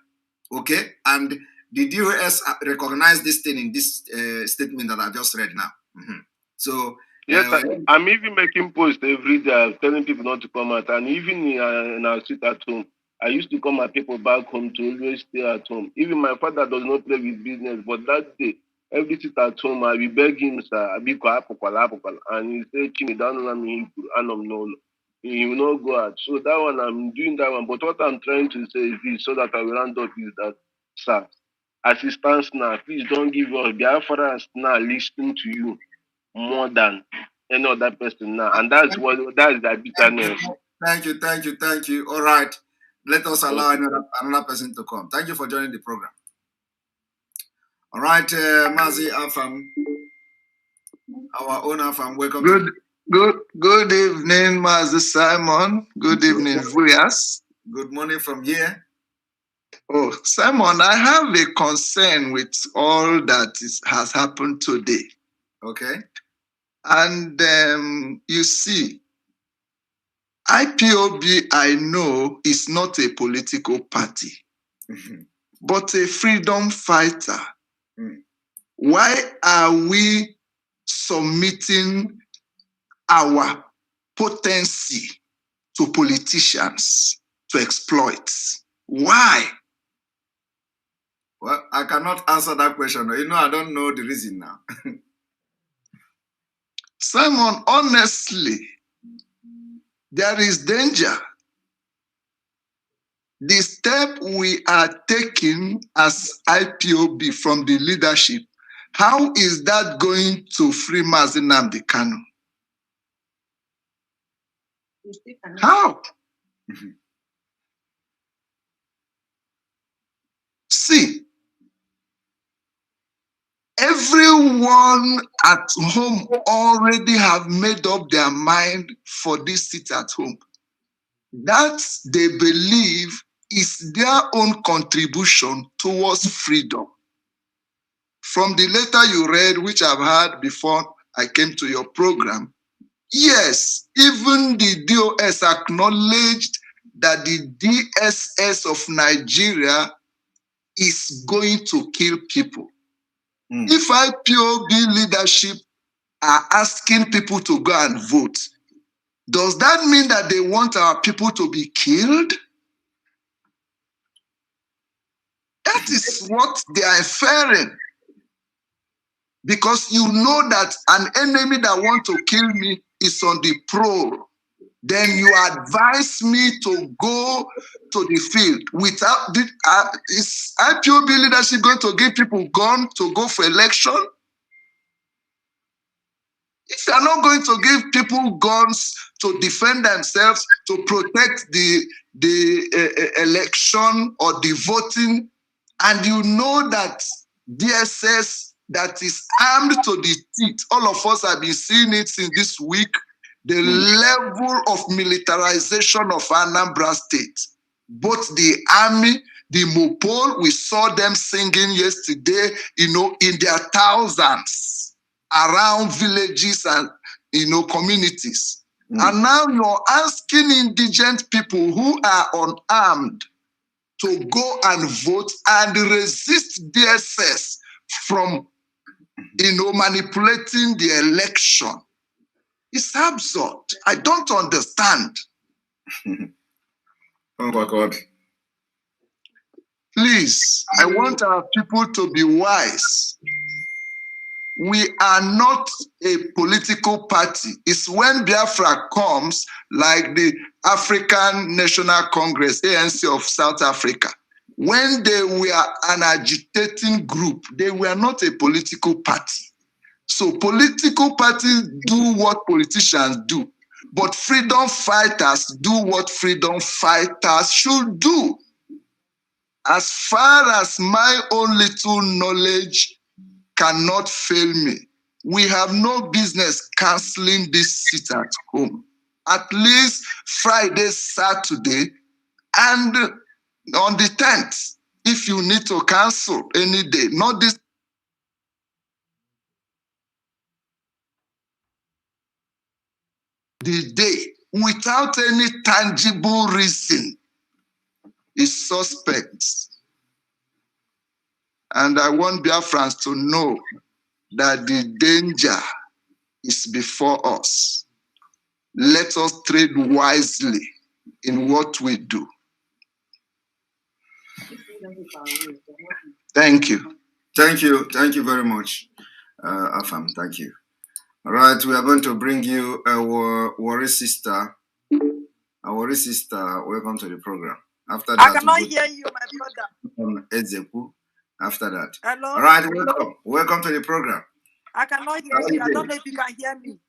Okay? And the DOS recognize this thing in this statement that I just read now. So yes, I'm even making posts every day telling people not to come out, and even in our sit at home, I used to call my people back home to always stay at home. Even my father does not play with business, but that day, every sit at home, I will beg him, sir, and he said, "Chini, down on me, he will not go out." So that one, I'm doing that one. But what I'm trying to say is this, so that I will round up, is that, sir, as it stands now, please don't give us Biafrans now listening to you more than any other person now. And that's the bitterness. Thank you. All right. Let us allow another person to come. Thank you for joining the program. All right, Mazi Afam, our own Afam, welcome. Good evening, Mazi Simon. Good evening, Vuyas. Good morning from here. Oh, Simon, I have a concern with all that has happened today. Okay. And you see, IPOB, I know, is not a political party, but a freedom fighter. Why are we submitting our potency to politicians to exploit? Why? Well, I cannot answer that question. I don't know the reason now. Simon, honestly, there is danger. The step we are taking as IPOB from the leadership, how is that going to free Mazi Nnamdi Kanu? How? See, everyone at home already have made up their mind for this sit at home. That they believe is their own contribution towards freedom. From the letter you read, which I've had before I came to your program, yes, even the DOS acknowledged that the DSS of Nigeria is going to kill people. If IPOB leadership are asking people to go and vote, Does that mean that they want our people to be killed? That is what they are inferring. Because you know that an enemy that wants to kill me is on the prowl. Then you advise me to go to the field. Without the, is IPOB leadership going to give people guns to go for election? If you are not going to give people guns to defend themselves, to protect the election or the voting, and you know that DSS that is armed to the teeth, all of us have been seeing it since this week, the level of militarization of Anambra State, both the army, the Mopol, we saw them singing yesterday, in their thousands around villages and, communities. And now you're asking indigent people who are unarmed to go and vote and resist DSS from, manipulating the election. It's absurd. I don't understand. Oh my God. Please, I want our people to be wise. We are not a political party. It's when Biafra comes, like the African National Congress, ANC of South Africa. When they were an agitating group, they were not a political party. So political parties do what politicians do, but freedom fighters do what freedom fighters should do. As far as my own little knowledge cannot fail me, we have no business canceling this sit at home. At least Friday, Saturday, and on the 10th, if you need to cancel any day, not this. The day, without any tangible reason, is suspect. And I want Biafrans to know that the danger is before us. Let us trade wisely in what we do. Thank you. Thank you. Thank you very much, Afam. Thank you. All right, we are going to bring you our worry sister. Our worry sister, welcome to the program. After that, I cannot hear you, my brother. Ezeku. After that. Hello? All right, welcome. Welcome to the program. I cannot hear you. I don't know if you can hear me.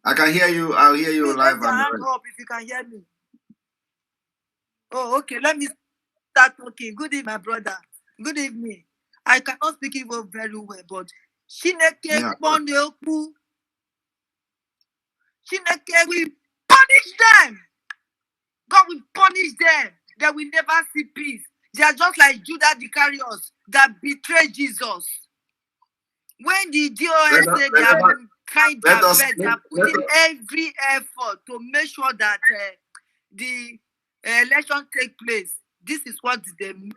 I can hear you. I'll hear you Please live. raise your hand up if you can hear me. Oh, okay. Let me start talking. Good evening, my brother. Good evening. I cannot speak Igbo very well, but Chineke will punish them. God will punish them. They will never see peace. They are just like Judas Iscariot that betrayed Jesus. When the DOS said they are trying their best, they are putting every effort to make sure that the election take place. This is what they mean.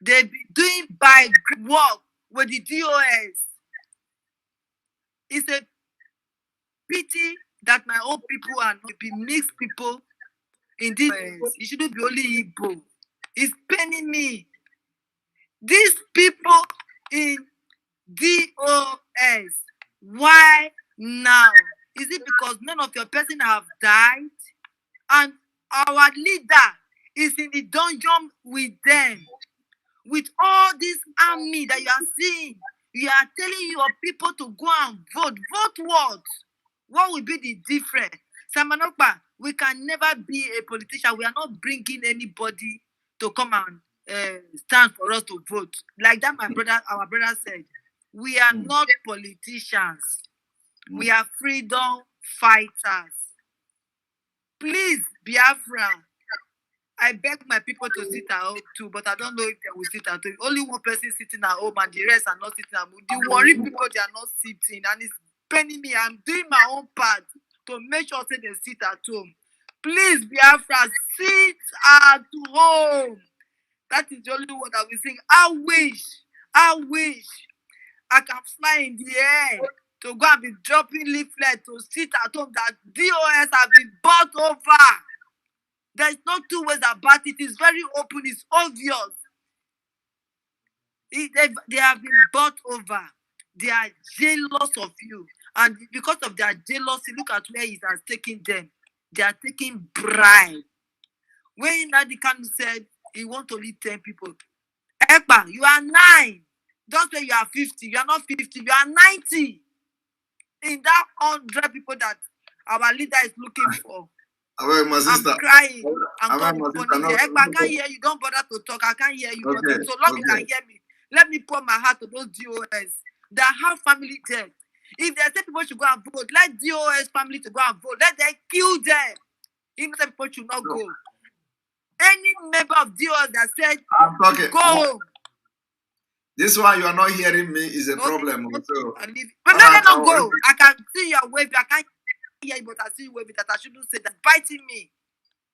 They be doing by work with the DOS. It's a pity that my own people are not be mixed people in this. It shouldn't be only Igbo. It's paining me. These people in DOS, why now? Is it because none of your person have died? And our leader is in the dungeon with them. With all this army that you are seeing, you are telling your people to go and vote. Vote what? What will be the difference? Samanokpa, we can never be a politician. We are not bringing anybody to come and stand for us to vote. Like that, our brother said, we are not politicians. We are freedom fighters. Please, Biafra, I beg my people to sit at home too, but I don't know if they will sit at home. Only one person sitting at home and the rest are not sitting at home. The worried people, they are not sitting, and it's paining me. I'm doing my own part to make sure that they sit at home. Please, Biafra, sit at home. That is the only word I will sing. I wish I can fly in the air to go and be dropping leaflets to sit at home that DOS have been bought over. There's no two ways about it. It's very open. It's obvious. They have been bought over. They are jealous of you. And because of their jealousy, look at where he has taken them. They are taking bribe. When Nnamdi Kanu said he wants to lead 10 people, Ekpa, you are 9. Don't say you are 50. You are not 50. You are 90. In that 100 people that our leader is looking for. I'm crying. I'm calling Ekpa, I can't hear you. Don't bother to talk. I can't hear you. Okay, but so long you can hear me, let me pour my heart to those DOS that have family dead. If they say people should go and vote, let DOS family to go and vote. Let them kill them. Innocent people should not go. Any member of DOS that said, go home. This one you are not hearing me is a problem. So, but let them not go. I can see your wave. I can't hear you, but I see you waving that I shouldn't say that. Biting me.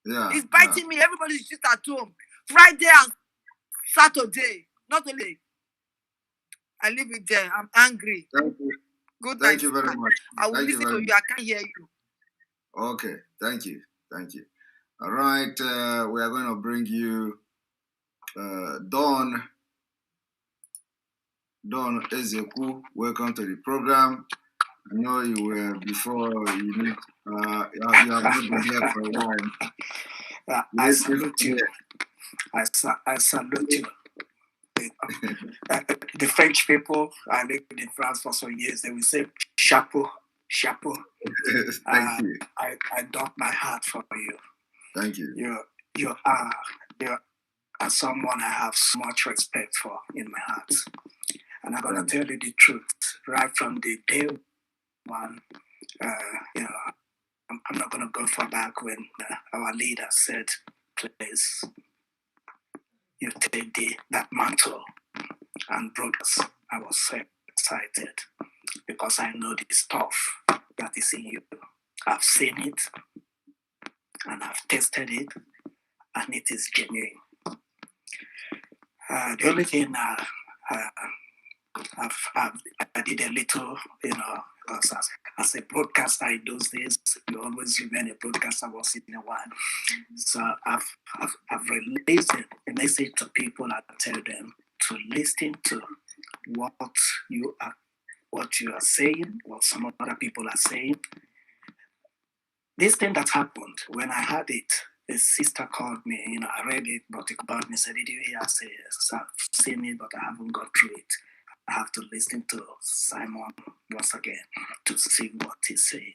Yeah. It's biting me. Everybody's just at home. Friday and Saturday. Not only. I leave it there. I'm angry. Thank you. Good Thank you very much. I will listen to you. I can't hear you. Okay. Thank you. Thank you. All right. We are going to bring you Dawn Ezeku. Welcome to the program. I know you were before. You have not been here for a while. I salute you. I salute you. The French people, I lived in France for some years, they will say chapeau, chapeau. Thank you. I dock my heart for you. Thank you. You are someone I have so much respect for in my heart. And I'm gonna tell you the truth, right from the day one, I'm not gonna go far back when our leader said, please, you take that mantle and brothers. I was so excited because I know the stuff that is in you. I've seen it and I've tested it, and it is genuine. The only thing I did a little, as a broadcaster in those days, you always remain a broadcaster once in a while. So I've released a message to people and tell them to listen to what you are saying, what some other people are saying. This thing that happened, when I had it, a sister called me, I read it, but it about me, said, did you hear? I said, yes, I've seen it, but I haven't got through it. I have to listen to Simon once again to see what he's saying.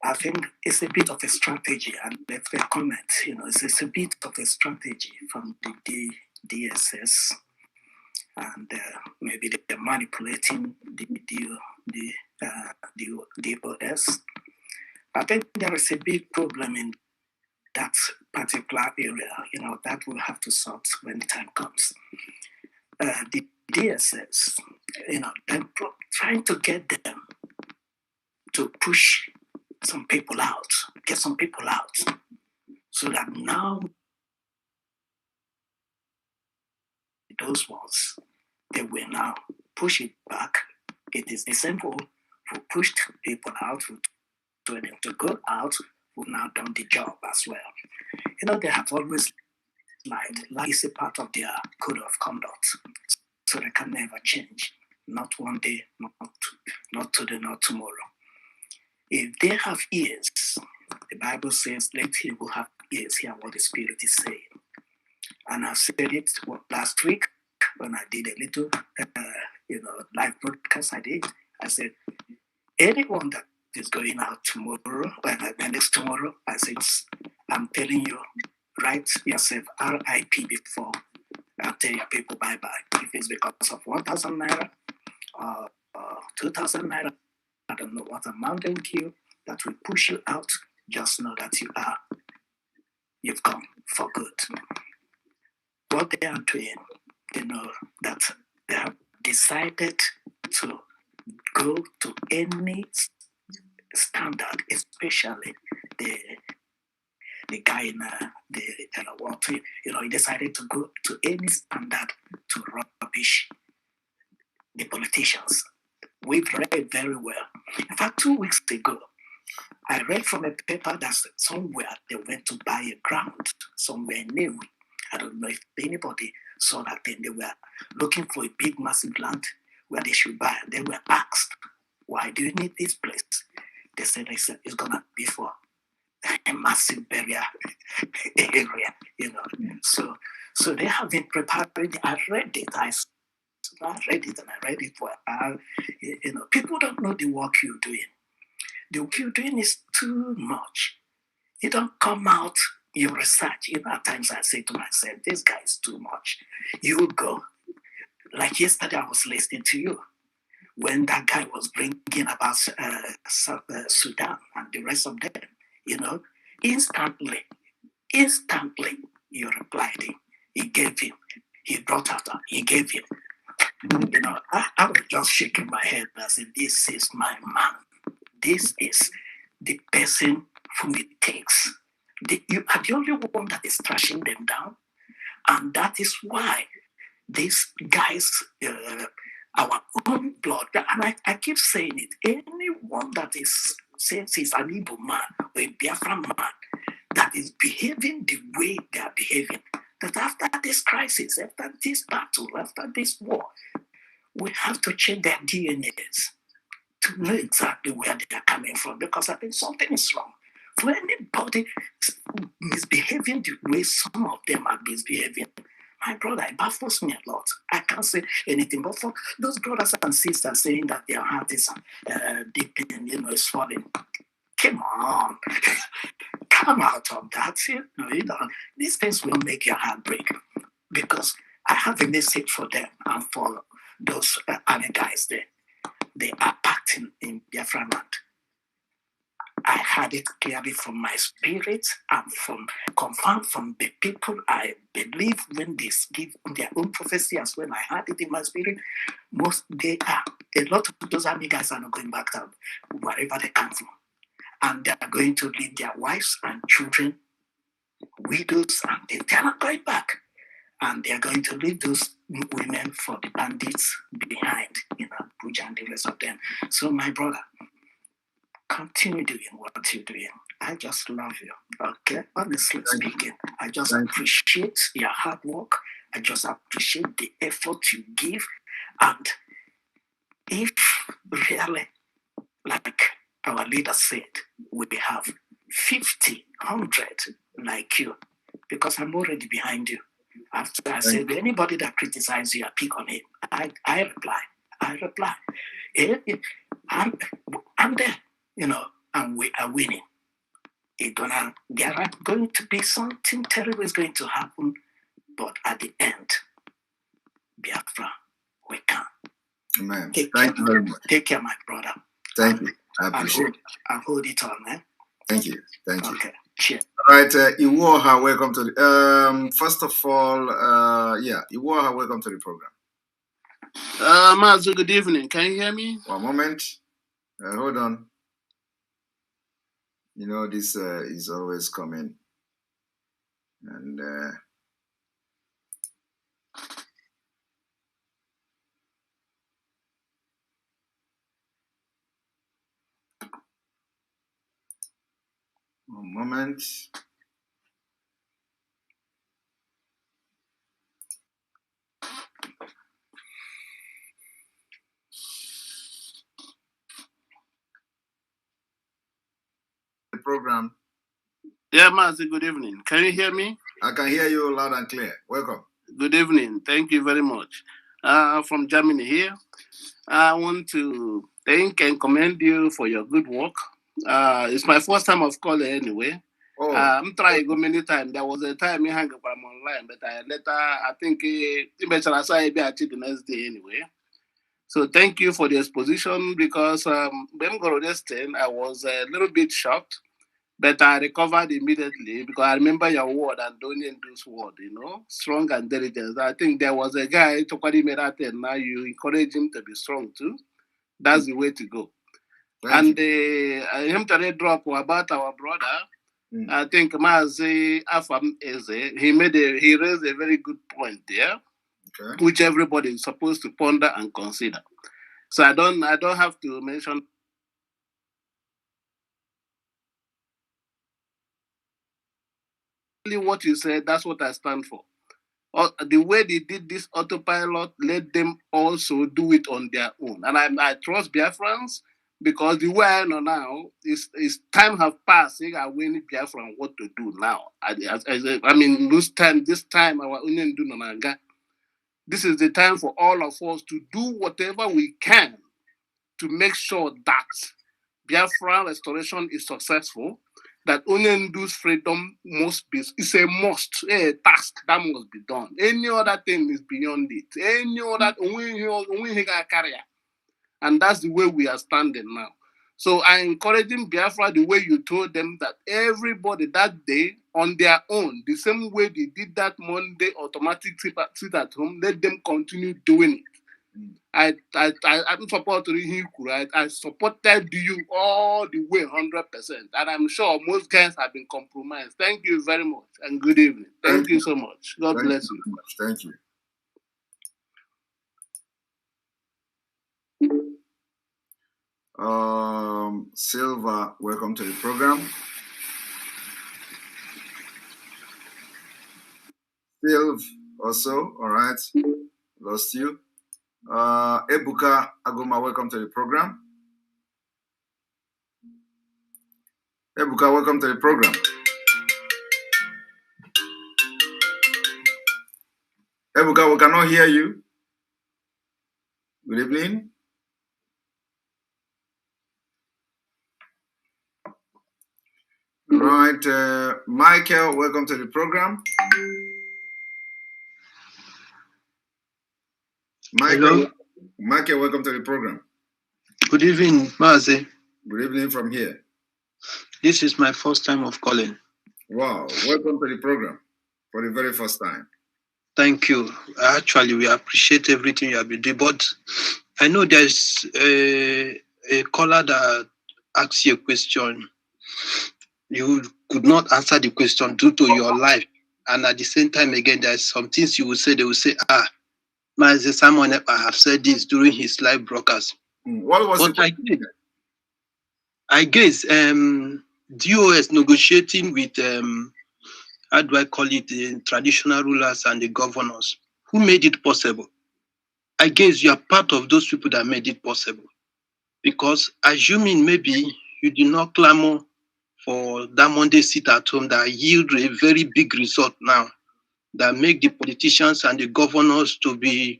I think it's a bit of a strategy, and left a comment, it's a bit of a strategy from the DSS, and maybe they're manipulating the DOS. I think there is a big problem in that particular area, that we'll have to sort when the time comes. The DSS, they're trying to get them to push some people out, get some people out, so that now those ones, they will now push it back. It is the same who pushed people out, who told them to go out, who now done the job as well. They have always lied. Lie is a part of their code of conduct, so they can never change. Not one day, not today, not tomorrow. If they have ears, the Bible says, let him who have ears hear what the Spirit is saying. And I said it last week when I did a little, live broadcast I said, anyone that is going out tomorrow, next tomorrow, I said, I'm telling you, write yourself RIP before and tell your people bye-bye. If it's because of 1,000 naira or 2,000 naira, I don't know what amount they will give that will push you out, just know that you've gone for good. What they are doing, that they have decided to go to any standard, especially the guy in he decided to go to any standard to rubbish the politicians. We've read very well. In fact, 2 weeks ago, I read from a paper that somewhere they went to buy a ground somewhere in Newry. I don't know if anybody saw that thing. They were looking for a big, massive land where they should buy. They were asked, why do you need this place? They said it's going to be for a massive burial area, you know. So they have been preparing. I read it. I read it and I read it for you know, people don't know the work you're doing. The work you're doing is too much. You don't come out, you research. You know, at times I say to myself, this guy is too much. You go. Like yesterday, I was listening to you when that guy was bringing about Sudan and the rest of them. You know, instantly, you replied him. He gave him. He brought out. He gave him. You know, I was just shaking my head and I said, this is my man. This is the person whom it takes. You are the only one that is trashing them down. And that is why these guys, our own blood, and I keep saying it, anyone that says he's an Igbo man or a Biafra man that is behaving the way they are behaving, that after this crisis, after this battle, after this war, we have to change their DNAs to know exactly where they are coming from, because I think something is wrong. For anybody misbehaving the way some of them are misbehaving, my brother, it baffles me a lot. I can't say anything, but for those brothers and sisters saying that their heart is deep in, you know, is falling, come on, come out of that. You know, these things will make your heart break, because I have a message for them and for those army guys there. They are packed in Biafraland. I had it clearly from my spirit and confirmed from the people I believe when they give their own prophecy as well. I had it in my spirit. A lot of those army guys are not going back to wherever they come from. And they are going to leave their wives and children, widows, and they are not going back. And they are going to leave those women for the bandits behind, you know, Buja and the rest of them. So, my brother, continue doing what you're doing. I just love you. Okay, honestly speaking, I just appreciate your hard work. I just appreciate the effort you give. And if really, like our leader said, we have 50, 100 like you, because I'm already behind you. After I said, anybody that criticizes you, I pick on him. I reply. I'm there, you know, and we are winning. There are going to be something terrible is going to happen, but at the end, Biafra, we can. Amen. Thank you very much. Take care, my brother. Thank you. I appreciate it. And hold it on, man. Thank you. Thank you. Okay. Cheers. All right, Iwoha, welcome to the. First of all, Iwoha, welcome to the program. Mazi, good evening. Can you hear me? One moment. Hold on. You know, this is always coming. And one moment. The program. Yeah, Mazi, good evening. Can you hear me? I can hear you loud and clear. Welcome. Good evening. Thank you very much. From Germany here. I want to thank and commend you for your good work. It's my first time of calling anyway. Oh. I'm trying to go many times. There was a time I hung up online, but I think eventually I saw it the next day anyway. So thank you for the exposition, because when I was a little bit shocked, but I recovered immediately because I remember your word and Donian Du's word, you know, strong and diligent. I think there was a guy, Tokwadi Merate, and now you encourage him to be strong too. That's the way to go. Thank him to drop about our brother. I think Mazi Afam Eze, he raised a very good point there, which everybody is supposed to ponder and consider. So I don't have to mention what you said. That's what I stand for. The way they did this autopilot, let them also do it on their own. And I trust Biafrans because the way I know now is time have passed. I win Biafran what to do now. I mean, this time our union do nanga. This is the time for all of us to do whatever we can to make sure that Biafra restoration is successful, that Onyendu's freedom is a must, a task that must be done. Any other thing is beyond it. Any other, only carrier. And that's the way we are standing now. So I'm encouraging Biafra the way you told them that everybody that day on their own, the same way they did that Monday automatic sit at home, let them continue doing it. I'm supporting you, right? I supported you all the way 100%. And I'm sure most guys have been compromised. Thank you very much and good evening. Thank you so much. God bless you. Thank you. Silva, welcome to the program. Silv also, all right. Lost you. Ebuka Aguma, welcome to the program. Ebuka, welcome to the program. Ebuka, we cannot hear you. Good evening. Right, Michael, welcome to the program. Hello. Michael, welcome to the program. Good evening, Mazi. Good evening from here. This is my first time of calling. Wow, welcome to the program for the very first time. Thank you. Actually, we appreciate everything you have been doing, but I know there's a caller that asked you a question. You could not answer the question due to your life. And at the same time, again, there's some things you will say. They will say, Mazi Simon Ekpa have said this during his live broadcast. What was but I guess DOS negotiating with how do I call it, the traditional rulers and the governors. Who made it possible? I guess you are part of those people that made it possible. Because assuming maybe you did not clamor for that Monday sit at home that yield a very big result now, that make the politicians and the governors to be,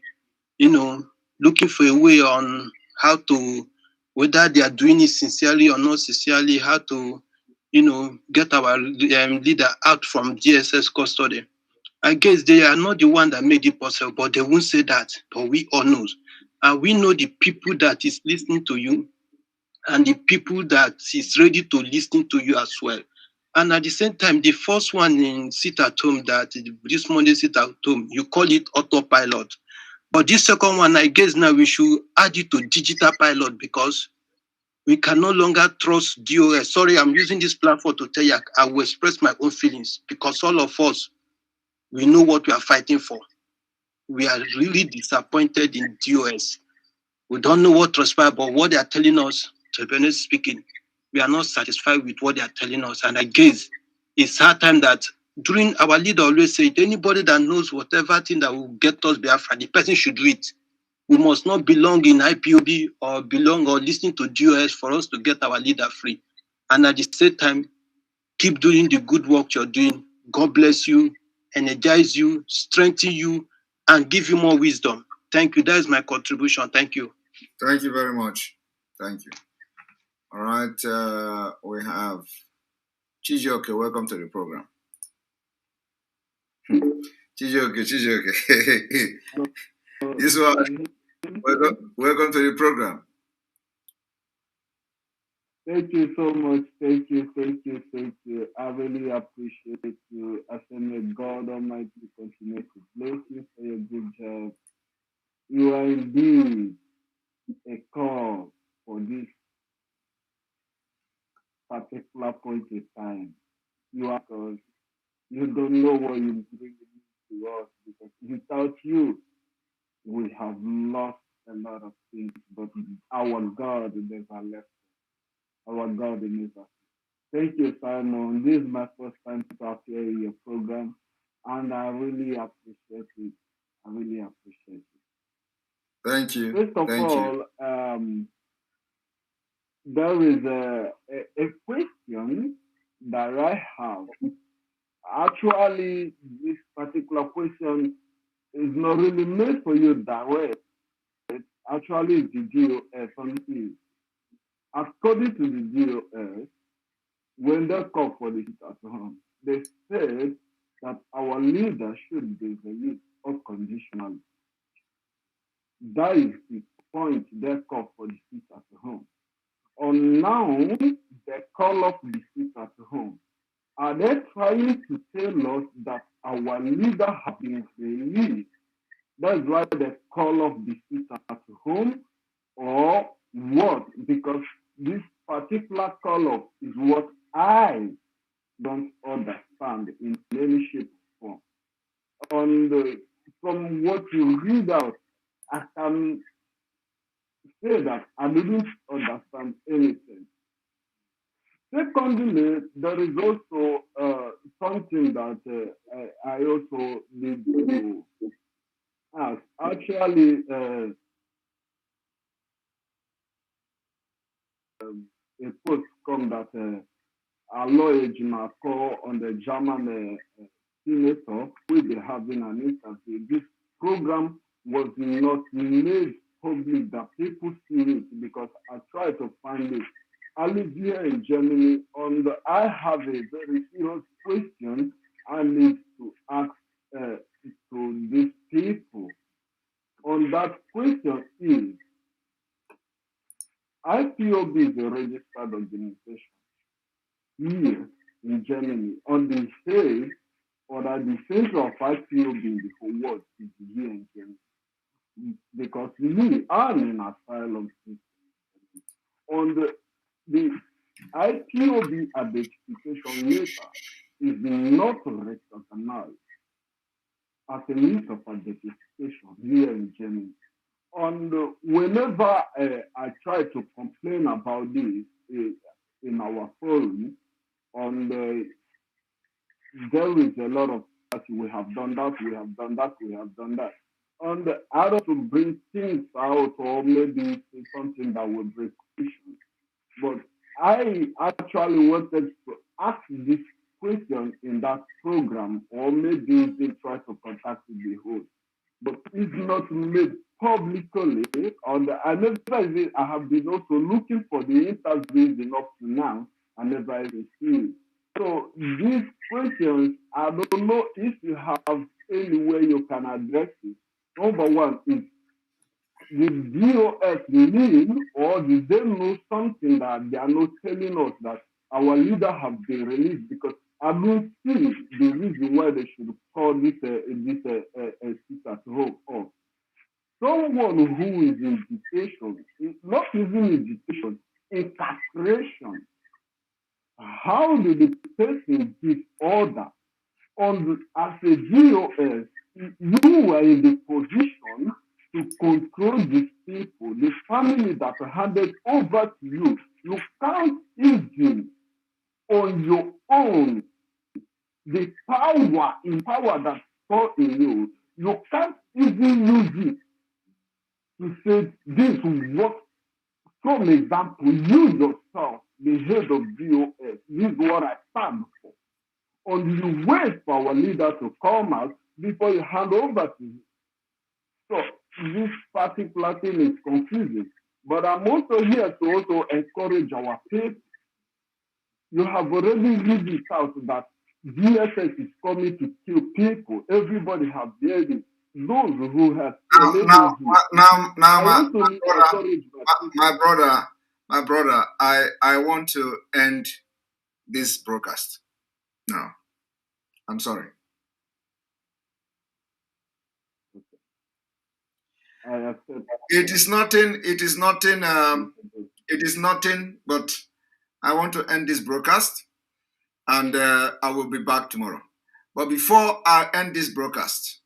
looking for a way on how to, whether they are doing it sincerely or not sincerely, how to, get our leader out from DSS custody. I guess they are not the one that made it possible, but they won't say that. But we all know. And we know the people that is listening to you and the people that is ready to listen to you as well. And at the same time, the first one in sit at home, that this Monday sit at home, you call it autopilot. But this second one, I guess now we should add it to digital pilot because we can no longer trust DOS. Sorry, I'm using this platform to tell you I will express my own feelings because all of us, we know what we are fighting for. We are really disappointed in DOS. We don't know what transpired, but what they are telling us, to be honest speaking, we are not satisfied with what they are telling us. And I guess it's hard time that during our leader always said, anybody that knows whatever thing that will get us Biafra, the person should do it. We must not belong in IPOB or belong or listen to DOS for us to get our leader free. And at the same time, keep doing the good work you're doing. God bless you, energize you, strengthen you, and give you more wisdom. Thank you. That is my contribution. Thank you. Thank you very much. Thank you. All right, we have Chijioke. Welcome to the program. Chijioke. This one. Welcome to the program. Thank you so much. Thank you. I really appreciate you. I say may God Almighty continue to bless you for your good job. You are indeed a call for this particular point in time. You are, because you don't know what you bring to us, because without you, we have lost a lot of things, but our God never left. Our God never. Thank you, Simon. This is my first time to appear in your program, and I really appreciate it. I really appreciate it. Thank you. First of Thank all, you. there is a question that I have. Actually, this particular question is not really made for you that way. Actually, it's the DOS only. According to the DOS, when they call for the sit at home, they said that our leader should be released unconditionally. That is the point they call for the sit at home. And now they call off the sit at home. Are they trying to tell us that our leader has been released? That's why they call off the sit at home, or what? Because this particular call off is what I don't understand in any shape or form. And from what you read out, I can say that I didn't understand anything. Secondly, there is also something that I also need to ask. Actually, a post come that Aloy Jimako on the German senator will be having an interview. This program was not made public that people see it, because I tried to find it. I live here in Germany, and I have a very serious question I need to ask to these people. And that question is, IPOB is a registered organization here in Germany, and they say, or that the center of IPOB in the whole world is here in Germany. Because me, I'm in asylum system. On the IPOB identification letter is not recognized as a means of identification here in Germany. And whenever I try to complain about this in our forum, and there is a lot of that we have done that, we have done that, we have done that. And I don't to bring things out, or maybe say something that will break issues. But I actually wanted to ask this question in that program, or maybe even try to contact the host. But it's not made publicly. And I have been also looking for the interviews enough to now. I never even seen it. So these questions, I don't know if you have any way you can address it. Number one is, did DOS mean, or did they know something that they are not telling us, that our leader has been released? Because I don't see the reason why they should call this sit at home off. Someone who is in detention, not even in detention, incarceration. How did the person give order? And as a DOS, you are in the position to control these people, the family that are handed over to you. You can't even on your own, the power that's stored in you, you can't even use it to say this what, from example, you yourself, the head of DOS, this is what I stand for. And you wait for our leader to come out before you hand over to him. So this particular thing is confusing. But I'm also here to also encourage our people. You have already read it out that DSS is coming to kill people. Everybody has heard it. Those who have my brother, I want to end this broadcast now. I'm sorry. It is nothing, but I want to end this broadcast, and I will be back tomorrow. But before I end this broadcast,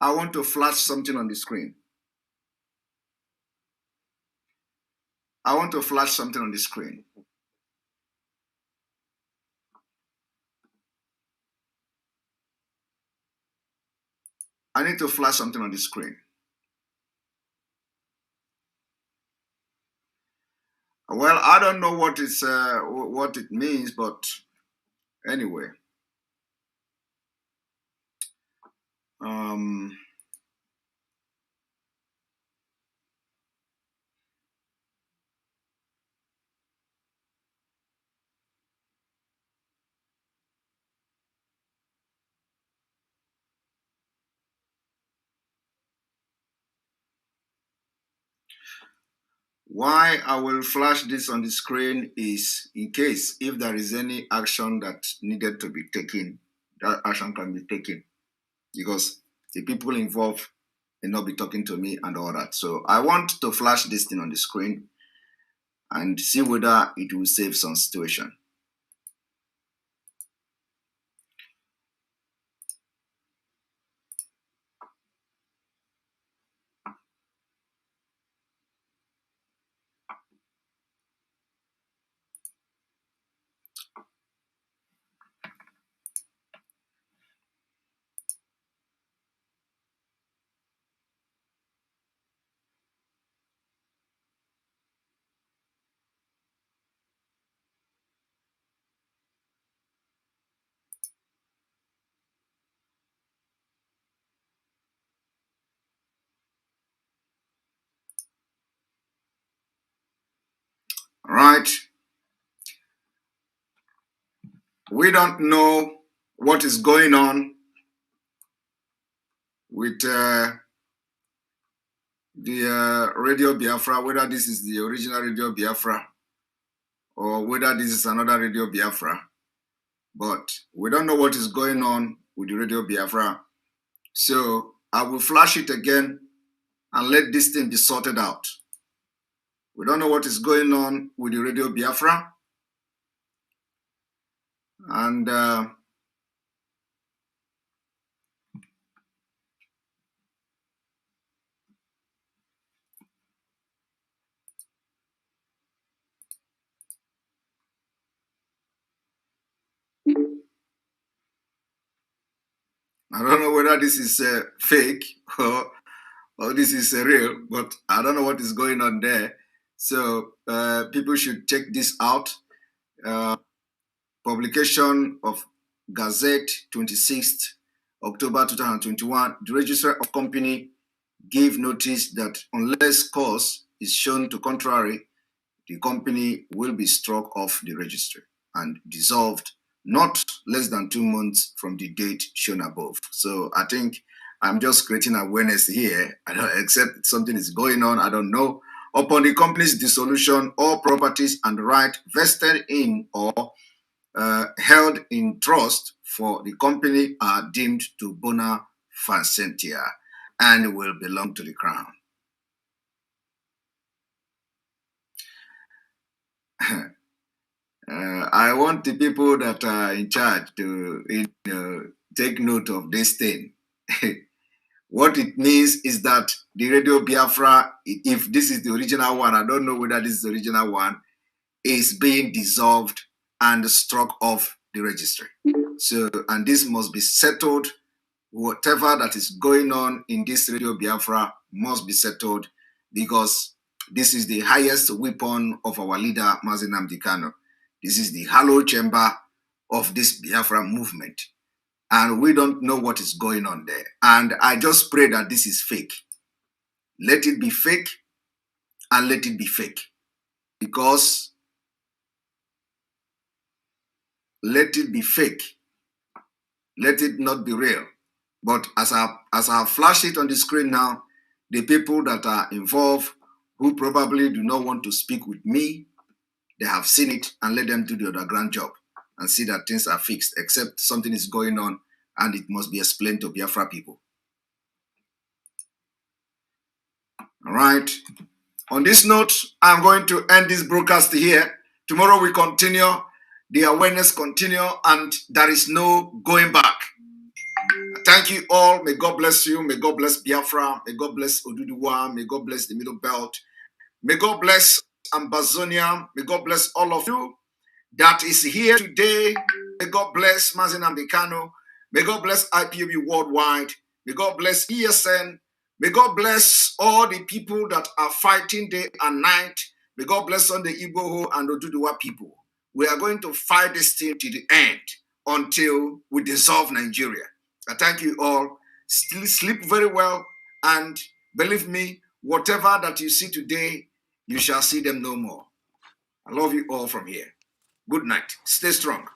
I want to flash something on the screen. I want to flash something on the screen. I need to flash something on the screen. Well, I don't know what it means, but anyway. Why I will flash this on the screen is in case if there is any action that needed to be taken, that action can be taken because the people involved will not be talking to me and all that. So I want to flash this thing on the screen and see whether it will save some situation. All right. We don't know what is going on with the Radio Biafra, whether this is the original Radio Biafra or whether this is another Radio Biafra. But we don't know what is going on with the Radio Biafra. So I will flash it again and let this thing be sorted out. We don't know what is going on with the Radio Biafra. And I don't know whether this is fake or this is real, but I don't know what is going on there. So people should check this out. Publication of Gazette, 26th October 2021. The Registrar of Company gave notice that unless cause is shown to contrary, the company will be struck off the registry and dissolved not less than 2 months from the date shown above. So I think I'm just creating awareness here. I don't accept something is going on. I don't know. Upon the company's dissolution, all properties and right vested in or held in trust for the company are deemed to bona facentia and will belong to the crown. I want the people that are in charge to take note of this thing. What it means is that the Radio Biafra, if this is the original one, I don't know whether this is the original one, is being dissolved and struck off the registry. So, and this must be settled. Whatever that is going on in this Radio Biafra must be settled because this is the highest weapon of our leader, Mazi Nnamdi Kanu. This is the hollow chamber of this Biafra movement. And we don't know what is going on there. And I just pray that this is fake. Let it be fake and let it be fake. Because let it be fake. Let it not be real. But as I flash it on the screen now, the people that are involved who probably do not want to speak with me, they have seen it and let them do the underground job and see that things are fixed, except something is going on and it must be explained to Biafra people. All right. On this note, I'm going to end this broadcast here. Tomorrow we continue, the awareness continue, and there is no going back. Thank you all. May God bless you. May God bless Biafra. May God bless Oduduwa. May God bless the Middle Belt. May God bless Ambazonia. May God bless all of you that is here today. May God bless Mazi Namdekano. May God bless IPOB worldwide. May God bless ESN. May God bless all the people that are fighting day and night. May God bless all the Igbo and Oduduwa people. We are going to fight this thing to the end until we dissolve Nigeria. I thank you all. Still sleep very well, and believe me, whatever that you see today, you shall see them no more. I love you all from here. Good night. Stay strong.